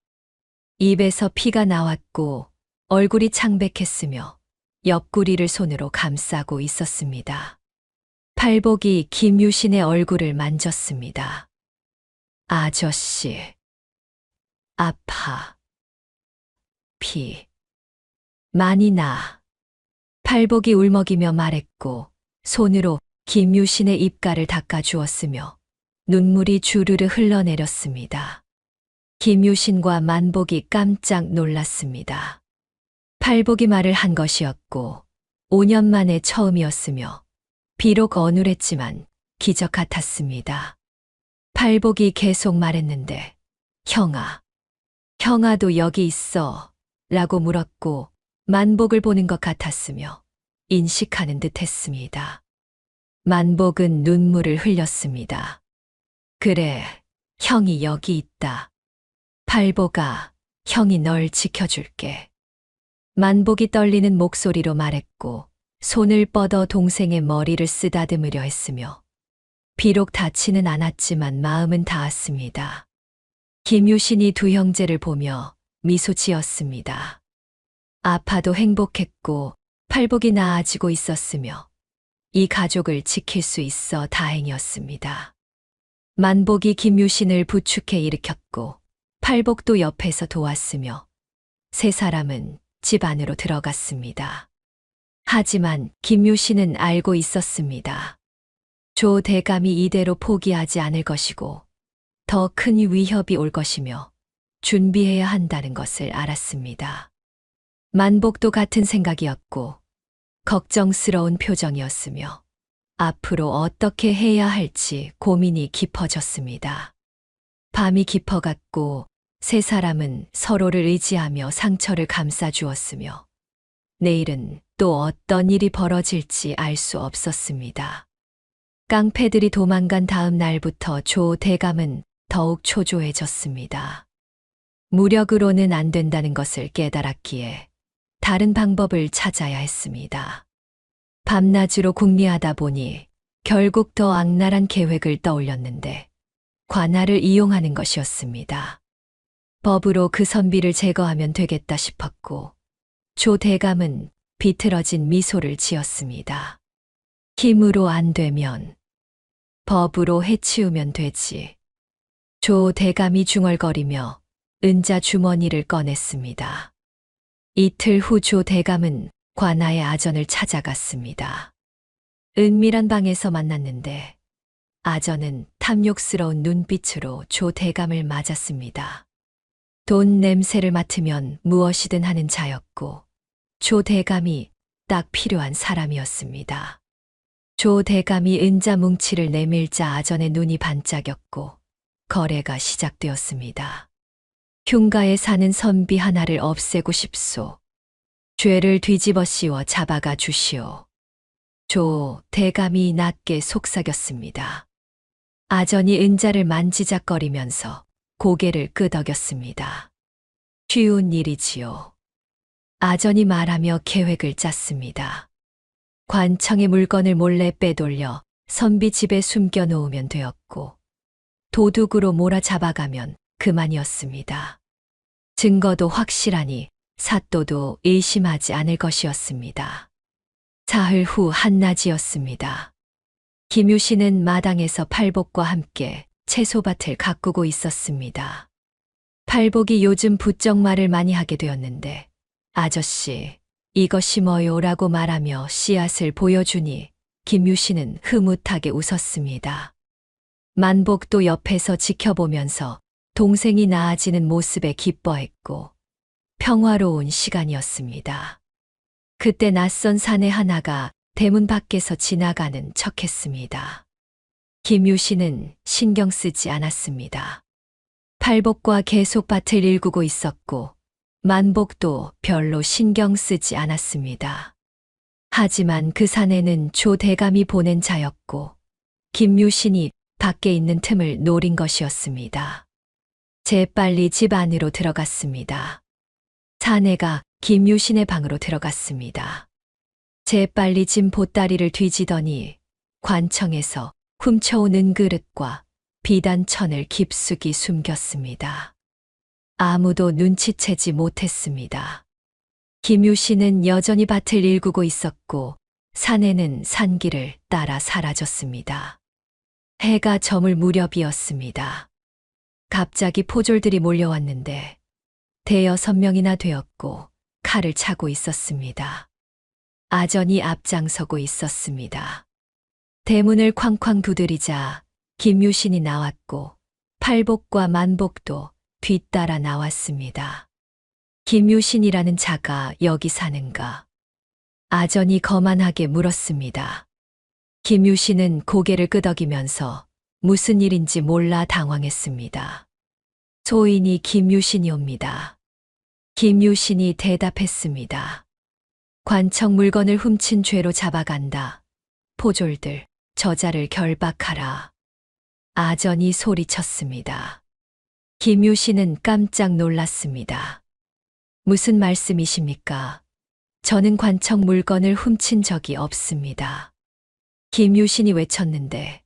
입에서 피가 나왔고 얼굴이 창백했으며 옆구리를 손으로 감싸고 있었습니다. 팔복이 김유신의 얼굴을 만졌습니다. 아저씨, 아파. 피 많이 나. 팔복이 울먹이며 말했고 손으로 김유신의 입가를 닦아주었으며 눈물이 주르르 흘러내렸습니다. 김유신과 만복이 깜짝 놀랐습니다. 팔복이 말을 한 것이었고 5년 만에 처음이었으며 비록 어눌했지만 기적 같았습니다. 팔복이 계속 말했는데 형아도 여기 있어 라고 물었고 만복을 보는 것 같았으며 인식하는 듯 했습니다. 만복은 눈물을 흘렸습니다. 그래, 형이 여기 있다. 팔복아, 형이 널 지켜줄게. 만복이 떨리는 목소리로 말했고 손을 뻗어 동생의 머리를 쓰다듬으려 했으며 비록 닿지는 않았지만 마음은 닿았습니다. 김유신이 두 형제를 보며 미소 지었습니다. 아파도 행복했고 팔복이 나아지고 있었으며 이 가족을 지킬 수 있어 다행이었습니다. 만복이 김유신을 부축해 일으켰고 팔복도 옆에서 도왔으며 세 사람은 집 안으로 들어갔습니다. 하지만 김유신은 알고 있었습니다. 조 대감이 이대로 포기하지 않을 것이고 더 큰 위협이 올 것이며 준비해야 한다는 것을 알았습니다. 만복도 같은 생각이었고 걱정스러운 표정이었으며 앞으로 어떻게 해야 할지 고민이 깊어졌습니다. 밤이 깊어갔고 세 사람은 서로를 의지하며 상처를 감싸주었으며 내일은 또 어떤 일이 벌어질지 알 수 없었습니다. 깡패들이 도망간 다음 날부터 조 대감은 더욱 초조해졌습니다. 무력으로는 안 된다는 것을 깨달았기에 다른 방법을 찾아야 했습니다. 밤낮으로 궁리하다 보니 결국 더 악랄한 계획을 떠올렸는데 관할을 이용하는 것이었습니다. 법으로 그 선비를 제거하면 되겠다 싶었고 조 대감은 비틀어진 미소를 지었습니다. 힘으로 안 되면 법으로 해치우면 되지. 조 대감이 중얼거리며 은자 주머니를 꺼냈습니다. 이틀 후 조 대감은 관아의 아전을 찾아갔습니다. 은밀한 방에서 만났는데 아전은 탐욕스러운 눈빛으로 조 대감을 맞았습니다. 돈 냄새를 맡으면 무엇이든 하는 자였고 조 대감이 딱 필요한 사람이었습니다. 조 대감이 은자 뭉치를 내밀자 아전의 눈이 반짝였고 거래가 시작되었습니다. 흉가에 사는 선비 하나를 없애고 싶소. 죄를 뒤집어 씌워 잡아가 주시오. 조 대감이 낮게 속삭였습니다. 아전이 은자를 만지작거리면서 고개를 끄덕였습니다. 쉬운 일이지요. 아전이 말하며 계획을 짰습니다. 관청의 물건을 몰래 빼돌려 선비 집에 숨겨 놓으면 되었고 도둑으로 몰아잡아가면 그만이었습니다. 증거도 확실하니 사또도 의심하지 않을 것이었습니다. 사흘 후 한낮이었습니다. 김유신은 마당에서 팔복과 함께 채소밭을 가꾸고 있었습니다. 팔복이 요즘 부쩍 말을 많이 하게 되었는데 아저씨, 이것이 뭐요라고 말하며 씨앗을 보여주니 김유신은 흐뭇하게 웃었습니다. 만복도 옆에서 지켜보면서 동생이 나아지는 모습에 기뻐했고 평화로운 시간이었습니다. 그때 낯선 사내 하나가 대문 밖에서 지나가는 척했습니다. 김유신은 신경 쓰지 않았습니다. 팔복과 계속 밭을 일구고 있었고 만복도 별로 신경 쓰지 않았습니다. 하지만 그 사내는 조 대감이 보낸 자였고 김유신이 밖에 있는 틈을 노린 것이었습니다. 재빨리 집 안으로 들어갔습니다. 사내가 김유신의 방으로 들어갔습니다. 재빨리 짐 보따리를 뒤지더니 관청에서 훔쳐온 은그릇과 비단천을 깊숙이 숨겼습니다. 아무도 눈치채지 못했습니다. 김유신은 여전히 밭을 일구고 있었고 사내는 산길을 따라 사라졌습니다. 해가 저물 무렵이었습니다. 갑자기 포졸들이 몰려왔는데 대여섯 명이나 되었고 칼을 차고 있었습니다. 아전이 앞장서고 있었습니다. 대문을 쾅쾅 두드리자 김유신이 나왔고 팔복과 만복도 뒤따라 나왔습니다. 김유신이라는 자가 여기 사는가? 아전이 거만하게 물었습니다. 김유신은 고개를 끄덕이면서 무슨 일인지 몰라 당황했습니다. 소인이 김유신이옵니다. 김유신이 대답했습니다. 관청 물건을 훔친 죄로 잡아간다. 포졸들, 저자를 결박하라. 아전이 소리쳤습니다. 김유신은 깜짝 놀랐습니다. 무슨 말씀이십니까? 저는 관청 물건을 훔친 적이 없습니다. 김유신이 외쳤는데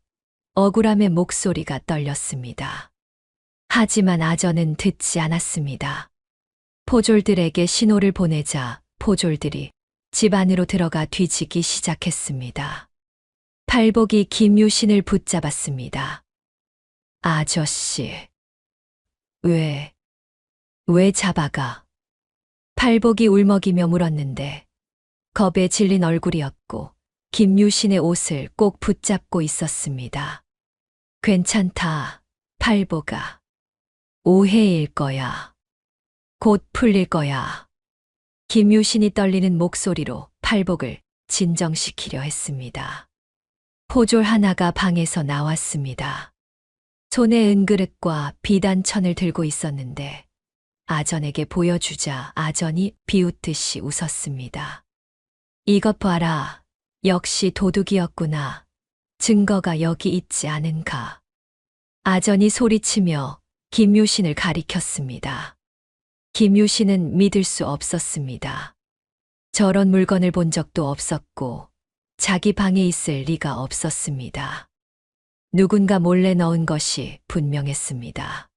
억울함에 목소리가 떨렸습니다. 하지만 아전은 듣지 않았습니다. 포졸들에게 신호를 보내자 포졸들이 집 안으로 들어가 뒤지기 시작했습니다. 팔복이 김유신을 붙잡았습니다. 아저씨, 왜 잡아가? 팔복이 울먹이며 물었는데 겁에 질린 얼굴이었고 김유신의 옷을 꼭 붙잡고 있었습니다. 괜찮다, 팔복아. 오해일 거야. 곧 풀릴 거야. 김유신이 떨리는 목소리로 팔복을 진정시키려 했습니다. 포졸 하나가 방에서 나왔습니다. 손에 은그릇과 비단천을 들고 있었는데 아전에게 보여주자 아전이 비웃듯이 웃었습니다. 이것 봐라. 역시 도둑이었구나. 증거가 여기 있지 않은가. 아전이 소리치며 김유신을 가리켰습니다. 김유신은 믿을 수 없었습니다. 저런 물건을 본 적도 없었고 자기 방에 있을 리가 없었습니다. 누군가 몰래 넣은 것이 분명했습니다.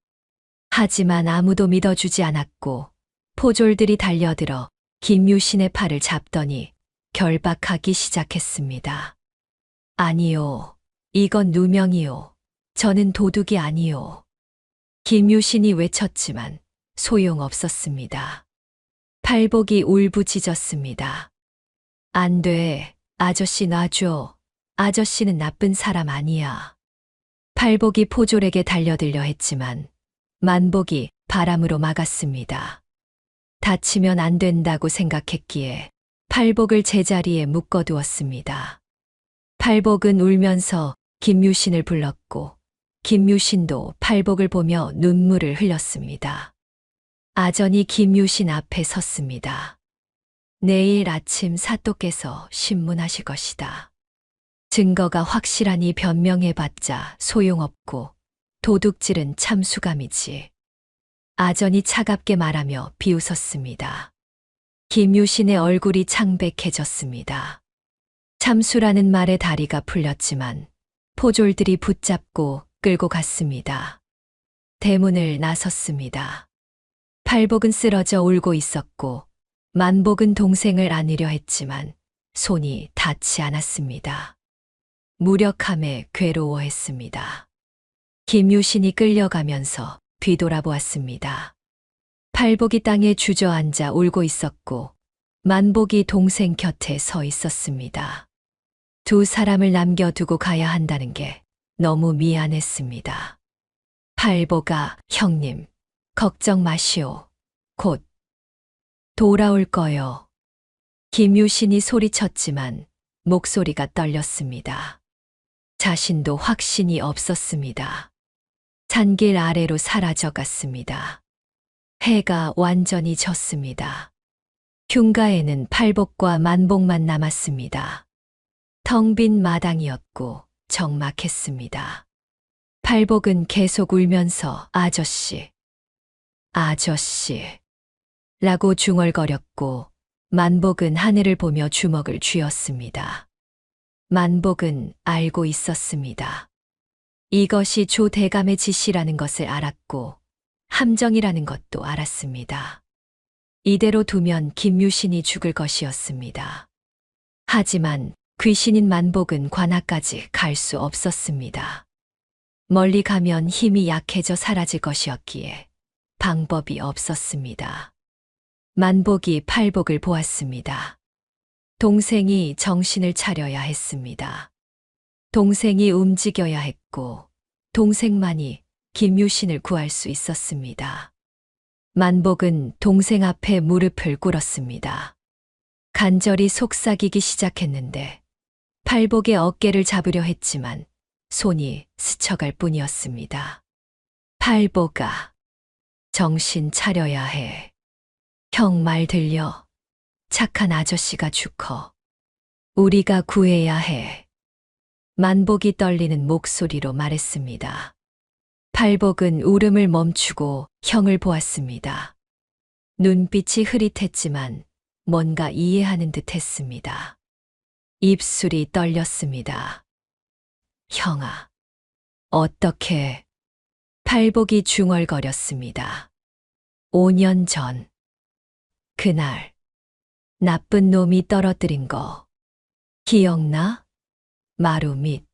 하지만 아무도 믿어주지 않았고 포졸들이 달려들어 김유신의 팔을 잡더니 결박하기 시작했습니다. 아니요, 이건 누명이요. 저는 도둑이 아니요. 김유신이 외쳤지만 소용없었습니다. 팔복이 울부짖었습니다. 안 돼, 아저씨 놔줘. 아저씨는 나쁜 사람 아니야. 팔복이 포졸에게 달려들려 했지만 만복이 바람으로 막았습니다. 다치면 안 된다고 생각했기에 팔복을 제자리에 묶어두었습니다. 팔복은 울면서 김유신을 불렀고 김유신도 팔복을 보며 눈물을 흘렸습니다. 아전이 김유신 앞에 섰습니다. 내일 아침 사또께서 신문하실 것이다. 증거가 확실하니 변명해봤자 소용없고 도둑질은 참수감이지. 아전이 차갑게 말하며 비웃었습니다. 김유신의 얼굴이 창백해졌습니다. 참수라는 말에 다리가 풀렸지만 포졸들이 붙잡고 끌고 갔습니다. 대문을 나섰습니다. 팔복은 쓰러져 울고 있었고 만복은 동생을 안으려 했지만 손이 닿지 않았습니다. 무력함에 괴로워했습니다. 김유신이 끌려가면서 뒤돌아보았습니다. 팔복이 땅에 주저앉아 울고 있었고 만복이 동생 곁에 서 있었습니다. 두 사람을 남겨두고 가야 한다는 게 너무 미안했습니다. 팔복아, 형님, 걱정 마시오. 곧 돌아올 거요. 김유신이 소리쳤지만 목소리가 떨렸습니다. 자신도 확신이 없었습니다. 산길 아래로 사라져갔습니다. 해가 완전히 졌습니다. 흉가에는 팔복과 만복만 남았습니다. 텅 빈 마당이었고 적막했습니다. 팔복은 계속 울면서 아저씨, 아저씨 라고 중얼거렸고 만복은 하늘을 보며 주먹을 쥐었습니다. 만복은 알고 있었습니다. 이것이 조 대감의 지시라는 것을 알았고 함정이라는 것도 알았습니다. 이대로 두면 김유신이 죽을 것이었습니다. 하지만 귀신인 만복은 관아까지 갈 수 없었습니다. 멀리 가면 힘이 약해져 사라질 것이었기에 방법이 없었습니다. 만복이 팔복을 보았습니다. 동생이 정신을 차려야 했습니다. 동생이 움직여야 했고 동생만이 김유신을 구할 수 있었습니다. 만복은 동생 앞에 무릎을 꿇었습니다. 간절히 속삭이기 시작했는데 팔복의 어깨를 잡으려 했지만 손이 스쳐갈 뿐이었습니다. 팔복아, 정신 차려야 해. 형 말 들려. 착한 아저씨가 죽어. 우리가 구해야 해. 만복이 떨리는 목소리로 말했습니다. 팔복은 울음을 멈추고 형을 보았습니다. 눈빛이 흐릿했지만 뭔가 이해하는 듯 했습니다. 입술이 떨렸습니다. 형아, 어떻게 팔복이 중얼거렸습니다. 5년 전. 그날 나쁜 놈이 떨어뜨린 거 기억나? 마루 밑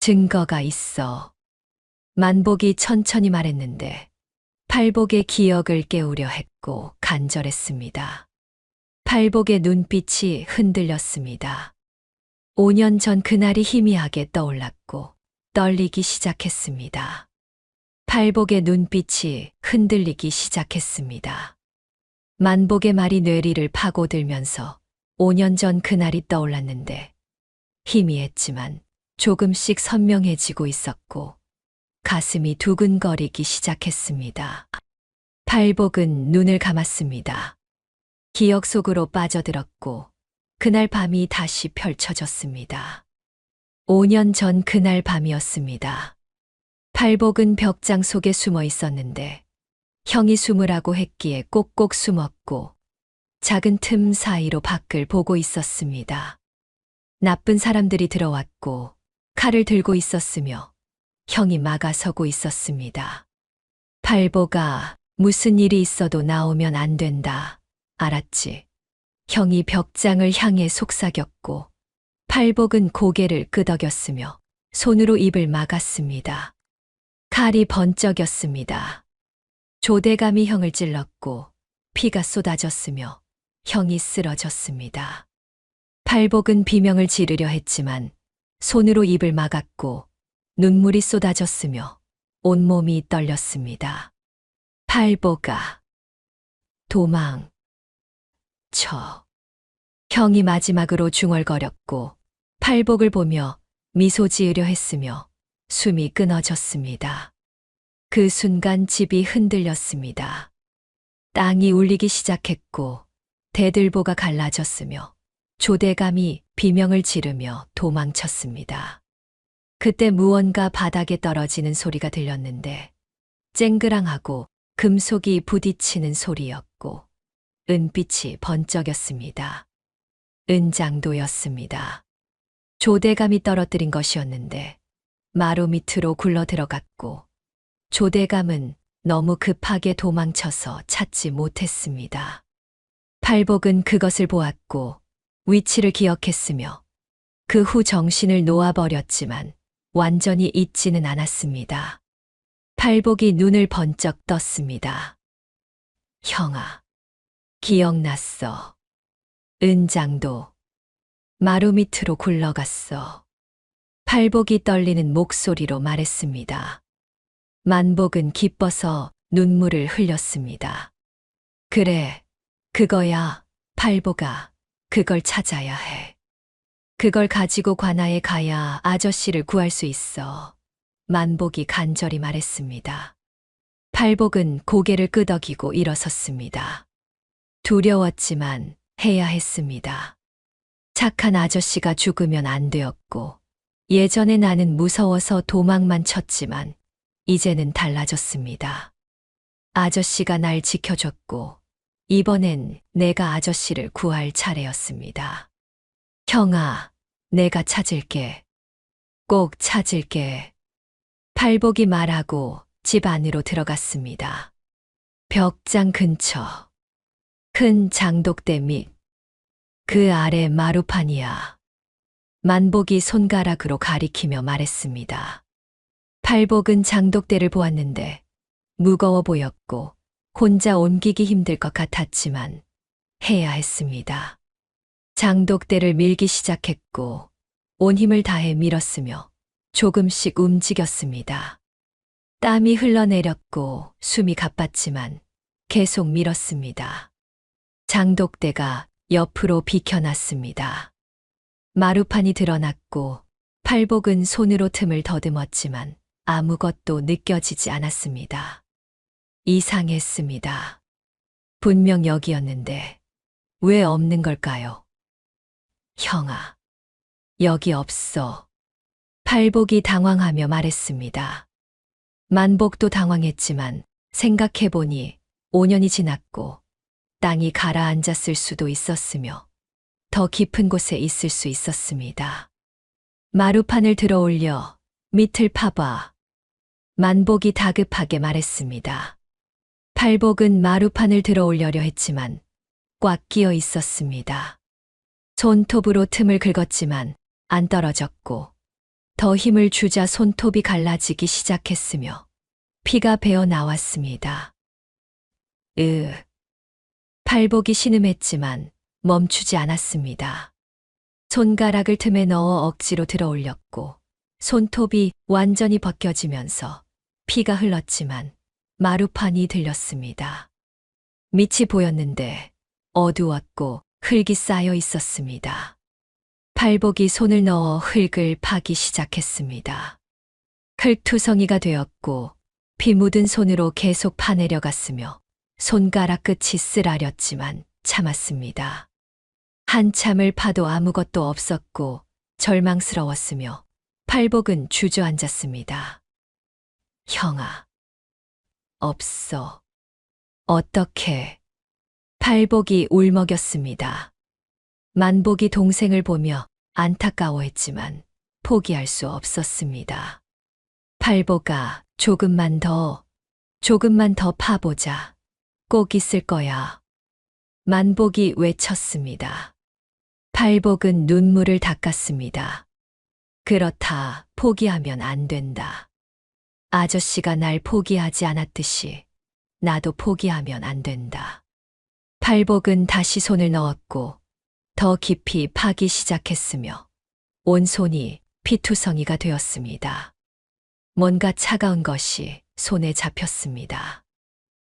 증거가 있어. 만복이 천천히 말했는데 팔복의 기억을 깨우려 했고 간절했습니다. 팔복의 눈빛이 흔들렸습니다. 5년 전 그날이 희미하게 떠올랐고 떨리기 시작했습니다. 팔복의 눈빛이 흔들리기 시작했습니다. 만복의 말이 뇌리를 파고들면서 5년 전 그날이 떠올랐는데 희미했지만 조금씩 선명해지고 있었고 가슴이 두근거리기 시작했습니다. 팔복은 눈을 감았습니다. 기억 속으로 빠져들었고 그날 밤이 다시 펼쳐졌습니다. 5년 전 그날 밤이었습니다. 팔복은 벽장 속에 숨어 있었는데 형이 숨으라고 했기에 꼭꼭 숨었고 작은 틈 사이로 밖을 보고 있었습니다. 나쁜 사람들이 들어왔고 칼을 들고 있었으며 형이 막아서고 있었습니다. 팔복아, 무슨 일이 있어도 나오면 안 된다. 알았지? 형이 벽장을 향해 속삭였고 팔복은 고개를 끄덕였으며 손으로 입을 막았습니다. 칼이 번쩍였습니다. 조대감이 형을 찔렀고 피가 쏟아졌으며 형이 쓰러졌습니다. 팔복은 비명을 지르려 했지만 손으로 입을 막았고 눈물이 쏟아졌으며 온몸이 떨렸습니다. 팔복아, 도망. 형이 마지막으로 중얼거렸고 팔복을 보며 미소 지으려 했으며 숨이 끊어졌습니다. 그 순간 집이 흔들렸습니다. 땅이 울리기 시작했고 대들보가 갈라졌으며 조대감이 비명을 지르며 도망쳤습니다. 그때 무언가 바닥에 떨어지는 소리가 들렸는데 쨍그랑하고 금속이 부딪히는 소리였고 은빛이 번쩍였습니다. 은장도였습니다. 조대감이 떨어뜨린 것이었는데 마루 밑으로 굴러 들어갔고 조대감은 너무 급하게 도망쳐서 찾지 못했습니다. 팔복은 그것을 보았고 위치를 기억했으며 그 후 정신을 놓아버렸지만 완전히 잊지는 않았습니다. 팔복이 눈을 번쩍 떴습니다. 형아, 기억났어. 은장도 마루 밑으로 굴러갔어. 팔복이 떨리는 목소리로 말했습니다. 만복은 기뻐서 눈물을 흘렸습니다. 그래, 그거야, 팔복아. 그걸 찾아야 해. 그걸 가지고 관아에 가야 아저씨를 구할 수 있어. 만복이 간절히 말했습니다. 팔복은 고개를 끄덕이고 일어섰습니다. 두려웠지만 해야 했습니다. 착한 아저씨가 죽으면 안 되었고 예전에 나는 무서워서 도망만 쳤지만 이제는 달라졌습니다. 아저씨가 날 지켜줬고 이번엔 내가 아저씨를 구할 차례였습니다. 형아, 내가 찾을게. 꼭 찾을게. 팔복이 말하고 집 안으로 들어갔습니다. 벽장 근처. 큰 장독대 밑. 그 아래 마루판이야. 만복이 손가락으로 가리키며 말했습니다. 팔복은 장독대를 보았는데 무거워 보였고 혼자 옮기기 힘들 것 같았지만 해야 했습니다. 장독대를 밀기 시작했고 온 힘을 다해 밀었으며 조금씩 움직였습니다. 땀이 흘러내렸고 숨이 가빴지만 계속 밀었습니다. 장독대가 옆으로 비켜났습니다. 마루판이 드러났고 팔복은 손으로 틈을 더듬었지만 아무것도 느껴지지 않았습니다. 이상했습니다. 분명 여기였는데 왜 없는 걸까요? 형아, 여기 없어. 팔복이 당황하며 말했습니다. 만복도 당황했지만 생각해보니 5년이 지났고 땅이 가라앉았을 수도 있었으며 더 깊은 곳에 있을 수 있었습니다. 마루판을 들어 올려 밑을 파봐. 만복이 다급하게 말했습니다. 팔복은 마루판을 들어 올려려 했지만 꽉 끼어 있었습니다. 손톱으로 틈을 긁었지만 안 떨어졌고 더 힘을 주자 손톱이 갈라지기 시작했으며 피가 배어 나왔습니다. 팔복이 신음했지만 멈추지 않았습니다. 손가락을 틈에 넣어 억지로 들어 올렸고 손톱이 완전히 벗겨지면서 피가 흘렀지만 마루판이 들렸습니다. 밑이 보였는데 어두웠고 흙이 쌓여 있었습니다. 팔복이 손을 넣어 흙을 파기 시작했습니다. 흙투성이가 되었고 피 묻은 손으로 계속 파내려 갔으며 손가락 끝이 쓰라렸지만 참았습니다. 한참을 파도 아무것도 없었고 절망스러웠으며 팔복은 주저앉았습니다. 형아. 없어. 어떻게. 팔복이 울먹였습니다. 만복이 동생을 보며 안타까워했지만 포기할 수 없었습니다. 팔복아, 조금만 더 파보자. 꼭 있을 거야. 만복이 외쳤습니다. 팔복은 눈물을 닦았습니다. 그렇다, 포기하면 안 된다. 아저씨가 날 포기하지 않았듯이 나도 포기하면 안 된다. 팔복은 다시 손을 넣었고 더 깊이 파기 시작했으며 온 손이 피투성이가 되었습니다. 뭔가 차가운 것이 손에 잡혔습니다.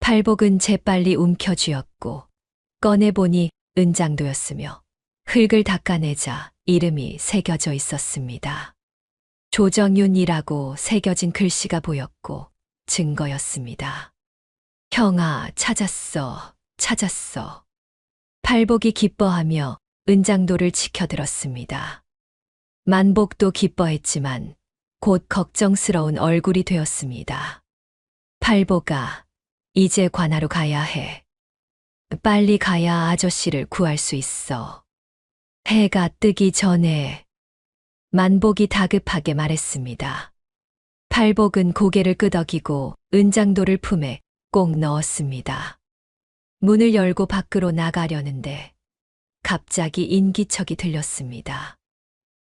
팔복은 재빨리 움켜쥐었고 꺼내보니 은장도였으며 흙을 닦아내자 이름이 새겨져 있었습니다. 조정윤이라고 새겨진 글씨가 보였고 증거였습니다. 형아, 찾았어. 팔복이 기뻐하며 은장도를 치켜들었습니다. 만복도 기뻐했지만 곧 걱정스러운 얼굴이 되었습니다. 팔복아, 이제 관하로 가야 해. 빨리 가야 아저씨를 구할 수 있어. 해가 뜨기 전에. 만복이 다급하게 말했습니다. 팔복은 고개를 끄덕이고 은장도를 품에 꼭 넣었습니다. 문을 열고 밖으로 나가려는데 갑자기 인기척이 들렸습니다.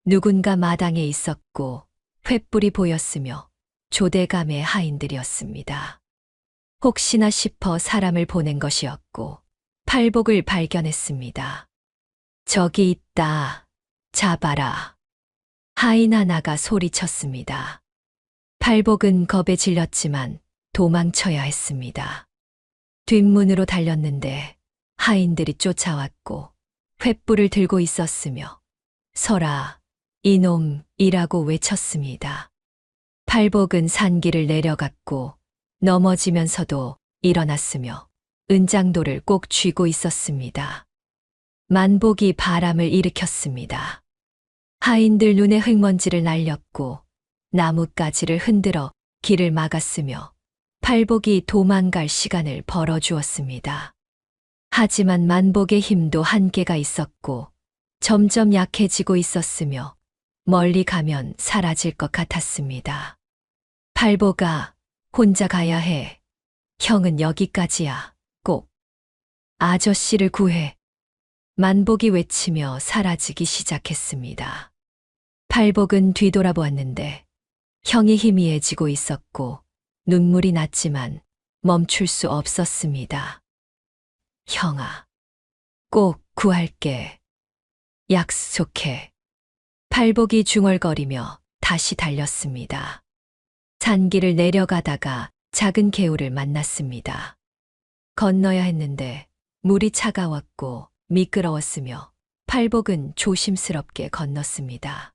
누군가 마당에 있었고 횃불이 보였으며 조대감의 하인들이었습니다. 혹시나 싶어 사람을 보낸 것이었고 팔복을 발견했습니다. 저기 있다. 잡아라. 하인 하나가 소리쳤습니다. 팔복은 겁에 질렸지만 도망쳐야 했습니다. 뒷문으로 달렸는데 하인들이 쫓아왔고 횃불을 들고 있었으며 서라, 이놈이라고 외쳤습니다. 팔복은 산길을 내려갔고 넘어지면서도 일어났으며 은장도를 꼭 쥐고 있었습니다. 만복이 바람을 일으켰습니다. 하인들 눈에 흙먼지를 날렸고 나뭇가지를 흔들어 길을 막았으며 팔복이 도망갈 시간을 벌어주었습니다. 하지만 만복의 힘도 한계가 있었고 점점 약해지고 있었으며 멀리 가면 사라질 것 같았습니다. 팔복아, 혼자 가야 해. 형은 여기까지야. 꼭. 아저씨를 구해. 만복이 외치며 사라지기 시작했습니다. 팔복은 뒤돌아보았는데 형이 희미해지고 있었고 눈물이 났지만 멈출 수 없었습니다. 형아, 꼭 구할게. 약속해. 팔복이 중얼거리며 다시 달렸습니다. 산길을 내려가다가 작은 개울을 만났습니다. 건너야 했는데 물이 차가웠고 미끄러웠으며 팔복은 조심스럽게 건넜습니다.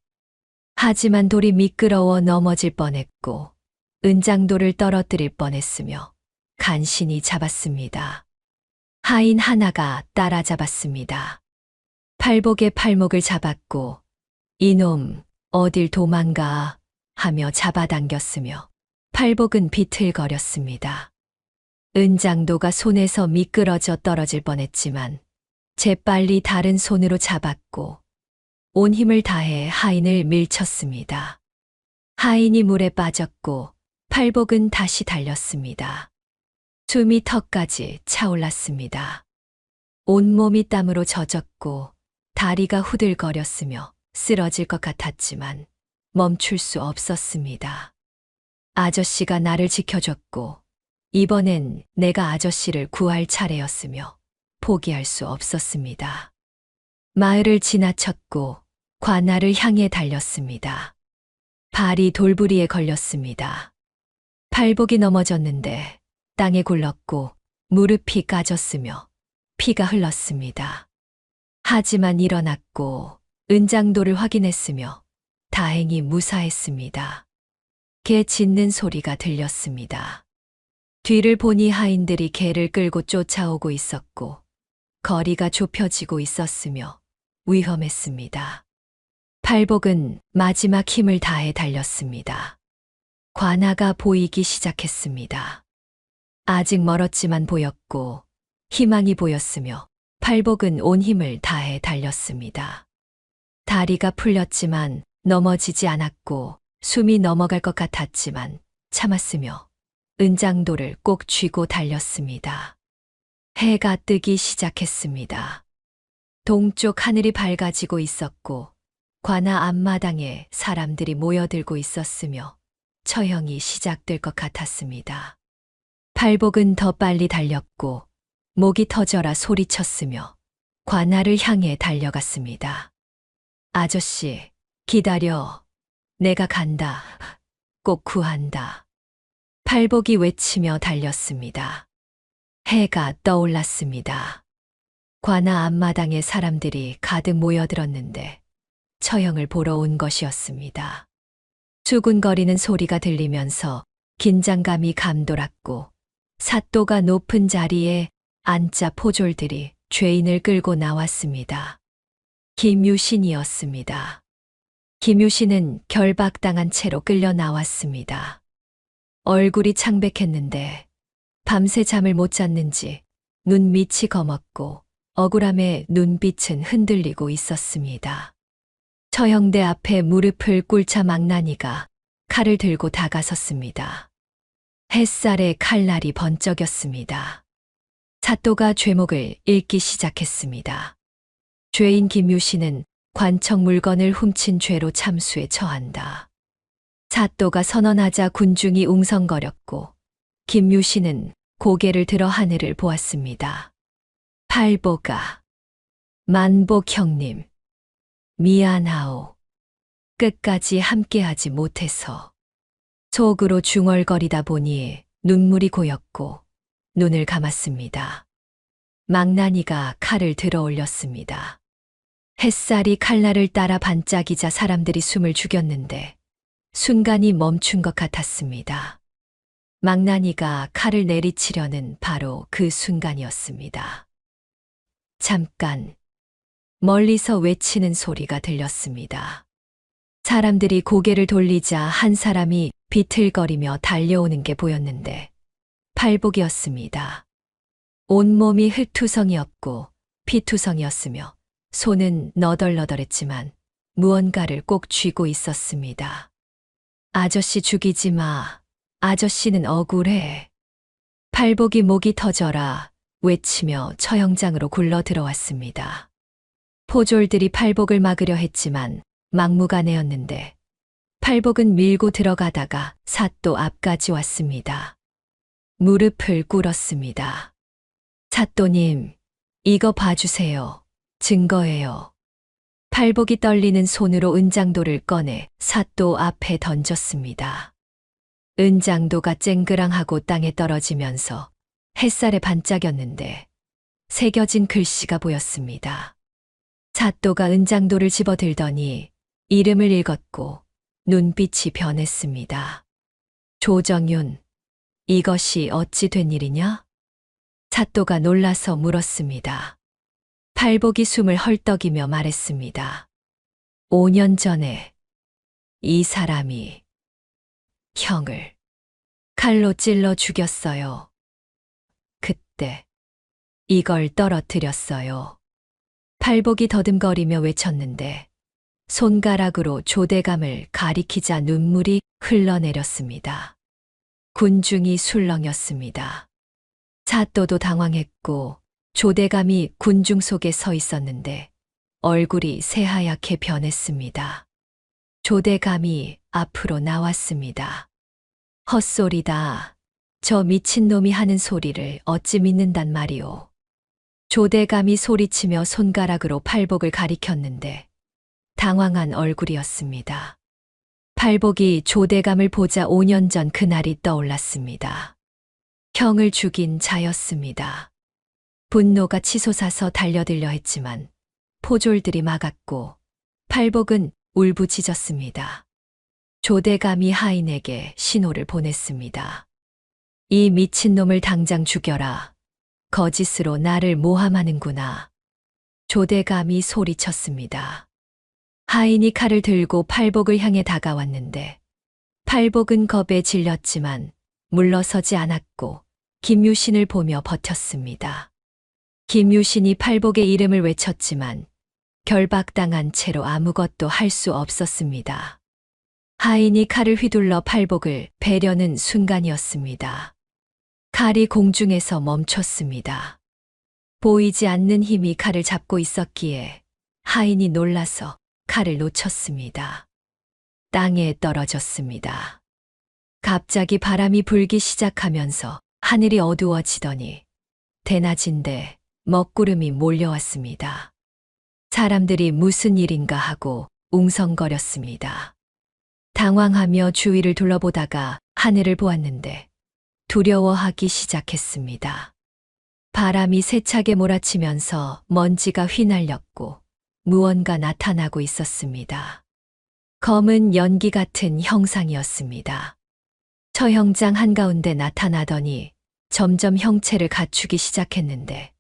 하지만 돌이 미끄러워 넘어질 뻔했고 은장도를 떨어뜨릴 뻔했으며 간신히 잡았습니다. 하인 하나가 따라잡았습니다. 팔복의 팔목을 잡았고 이놈 어딜 도망가 하며 잡아당겼으며 팔복은 비틀거렸습니다. 은장도가 손에서 미끄러져 떨어질 뻔했지만 재빨리 다른 손으로 잡았고 온 힘을 다해 하인을 밀쳤습니다. 하인이 물에 빠졌고 팔복은 다시 달렸습니다. 숨이 턱까지 차올랐습니다. 온몸이 땀으로 젖었고 다리가 후들거렸으며 쓰러질 것 같았지만 멈출 수 없었습니다. 아저씨가 나를 지켜줬고 이번엔 내가 아저씨를 구할 차례였으며 포기할 수 없었습니다. 마을을 지나쳤고 관아를 향해 달렸습니다. 발이 돌부리에 걸렸습니다. 팔복이 넘어졌는데 땅에 굴렀고 무릎이 까졌으며 피가 흘렀습니다. 하지만 일어났고 은장도를 확인했으며 다행히 무사했습니다. 개 짖는 소리가 들렸습니다. 뒤를 보니 하인들이 개를 끌고 쫓아오고 있었고 거리가 좁혀지고 있었으며 위험했습니다. 팔복은 마지막 힘을 다해 달렸습니다. 관아가 보이기 시작했습니다. 아직 멀었지만 보였고 희망이 보였으며 팔복은 온 힘을 다해 달렸습니다. 다리가 풀렸지만 넘어지지 않았고 숨이 넘어갈 것 같았지만 참았으며 은장도를 꼭 쥐고 달렸습니다. 해가 뜨기 시작했습니다. 동쪽 하늘이 밝아지고 있었고 관아 앞마당에 사람들이 모여들고 있었으며 처형이 시작될 것 같았습니다. 팔복은 더 빨리 달렸고 목이 터져라 소리쳤으며 관아를 향해 달려갔습니다. 아저씨, 기다려. 내가 간다. 꼭 구한다. 팔복이 외치며 달렸습니다. 해가 떠올랐습니다. 관아 앞마당에 사람들이 가득 모여들었는데 처형을 보러 온 것이었습니다. 수군거리는 소리가 들리면서 긴장감이 감돌았고 사또가 높은 자리에 앉자 포졸들이 죄인을 끌고 나왔습니다. 김유신이었습니다. 김유신은 결박당한 채로 끌려 나왔습니다. 얼굴이 창백했는데 밤새 잠을 못 잤는지 눈밑이 검었고 억울함에 눈빛은 흔들리고 있었습니다. 처형대 앞에 무릎을 꿇자 망나니가 칼을 들고 다가섰습니다. 햇살에 칼날이 번쩍였습니다. 사또가 죄목을 읽기 시작했습니다. 죄인 김유신은 관청 물건을 훔친 죄로 참수에 처한다. 사또가 선언하자 군중이 웅성거렸고 김유신은 고개를 들어 하늘을 보았습니다. 팔보가, 만복 형님, 미안하오. 끝까지 함께하지 못해서. 속으로 중얼거리다 보니 눈물이 고였고 눈을 감았습니다. 망나니가 칼을 들어 올렸습니다. 햇살이 칼날을 따라 반짝이자 사람들이 숨을 죽였는데 순간이 멈춘 것 같았습니다. 망나니가 칼을 내리치려는 바로 그 순간이었습니다. 잠깐, 멀리서 외치는 소리가 들렸습니다. 사람들이 고개를 돌리자 한 사람이 비틀거리며 달려오는 게 보였는데 팔복이었습니다. 온몸이 흙투성이었고 피투성이었으며 손은 너덜너덜했지만 무언가를 꼭 쥐고 있었습니다. 아저씨 죽이지 마. 아저씨는 억울해. 팔복이 목이 터져라 외치며 처형장으로 굴러 들어왔습니다. 포졸들이 팔복을 막으려 했지만 막무가내였는데 팔복은 밀고 들어가다가 사또 앞까지 왔습니다. 무릎을 꿇었습니다. 사또님, 이거 봐주세요. 증거예요. 팔복이 떨리는 손으로 은장도를 꺼내 사또 앞에 던졌습니다. 은장도가 쨍그랑하고 땅에 떨어지면서 햇살에 반짝였는데 새겨진 글씨가 보였습니다. 사또가 은장도를 집어들더니 이름을 읽었고 눈빛이 변했습니다. 조정윤, 이것이 어찌 된 일이냐? 사또가 놀라서 물었습니다. 팔복이 숨을 헐떡이며 말했습니다. 5년 전에 이 사람이 형을 칼로 찔러 죽였어요. 그때 이걸 떨어뜨렸어요. 팔복이 더듬거리며 외쳤는데 손가락으로 조대감을 가리키자 눈물이 흘러내렸습니다. 군중이 술렁였습니다. 사또도 당황했고 조대감이 군중 속에 서 있었는데 얼굴이 새하얗게 변했습니다. 조대감이 앞으로 나왔습니다. 헛소리다. 저 미친놈이 하는 소리를 어찌 믿는단 말이오. 조대감이 소리치며 손가락으로 팔복을 가리켰는데 당황한 얼굴이었습니다. 팔복이 조대감을 보자 5년 전 그날이 떠올랐습니다. 형을 죽인 자였습니다. 분노가 치솟아서 달려들려 했지만 포졸들이 막았고 팔복은 울부짖었습니다. 조대감이 하인에게 신호를 보냈습니다. 이 미친놈을 당장 죽여라. 거짓으로 나를 모함하는구나. 조대감이 소리쳤습니다. 하인이 칼을 들고 팔복을 향해 다가왔는데 팔복은 겁에 질렸지만 물러서지 않았고 김유신을 보며 버텼습니다. 김유신이 팔복의 이름을 외쳤지만 결박당한 채로 아무것도 할 수 없었습니다. 하인이 칼을 휘둘러 팔복을 베려는 순간이었습니다. 칼이 공중에서 멈췄습니다. 보이지 않는 힘이 칼을 잡고 있었기에 하인이 놀라서 칼을 놓쳤습니다. 땅에 떨어졌습니다. 갑자기 바람이 불기 시작하면서 하늘이 어두워지더니 대낮인데 먹구름이 몰려왔습니다. 사람들이 무슨 일인가 하고 웅성거렸습니다. 당황하며 주위를 둘러보다가 하늘을 보았는데 두려워하기 시작했습니다. 바람이 세차게 몰아치면서 먼지가 휘날렸고 무언가 나타나고 있었습니다. 검은 연기 같은 형상이었습니다. 처형장 한가운데 나타나더니 점점 형체를 갖추기 시작했는데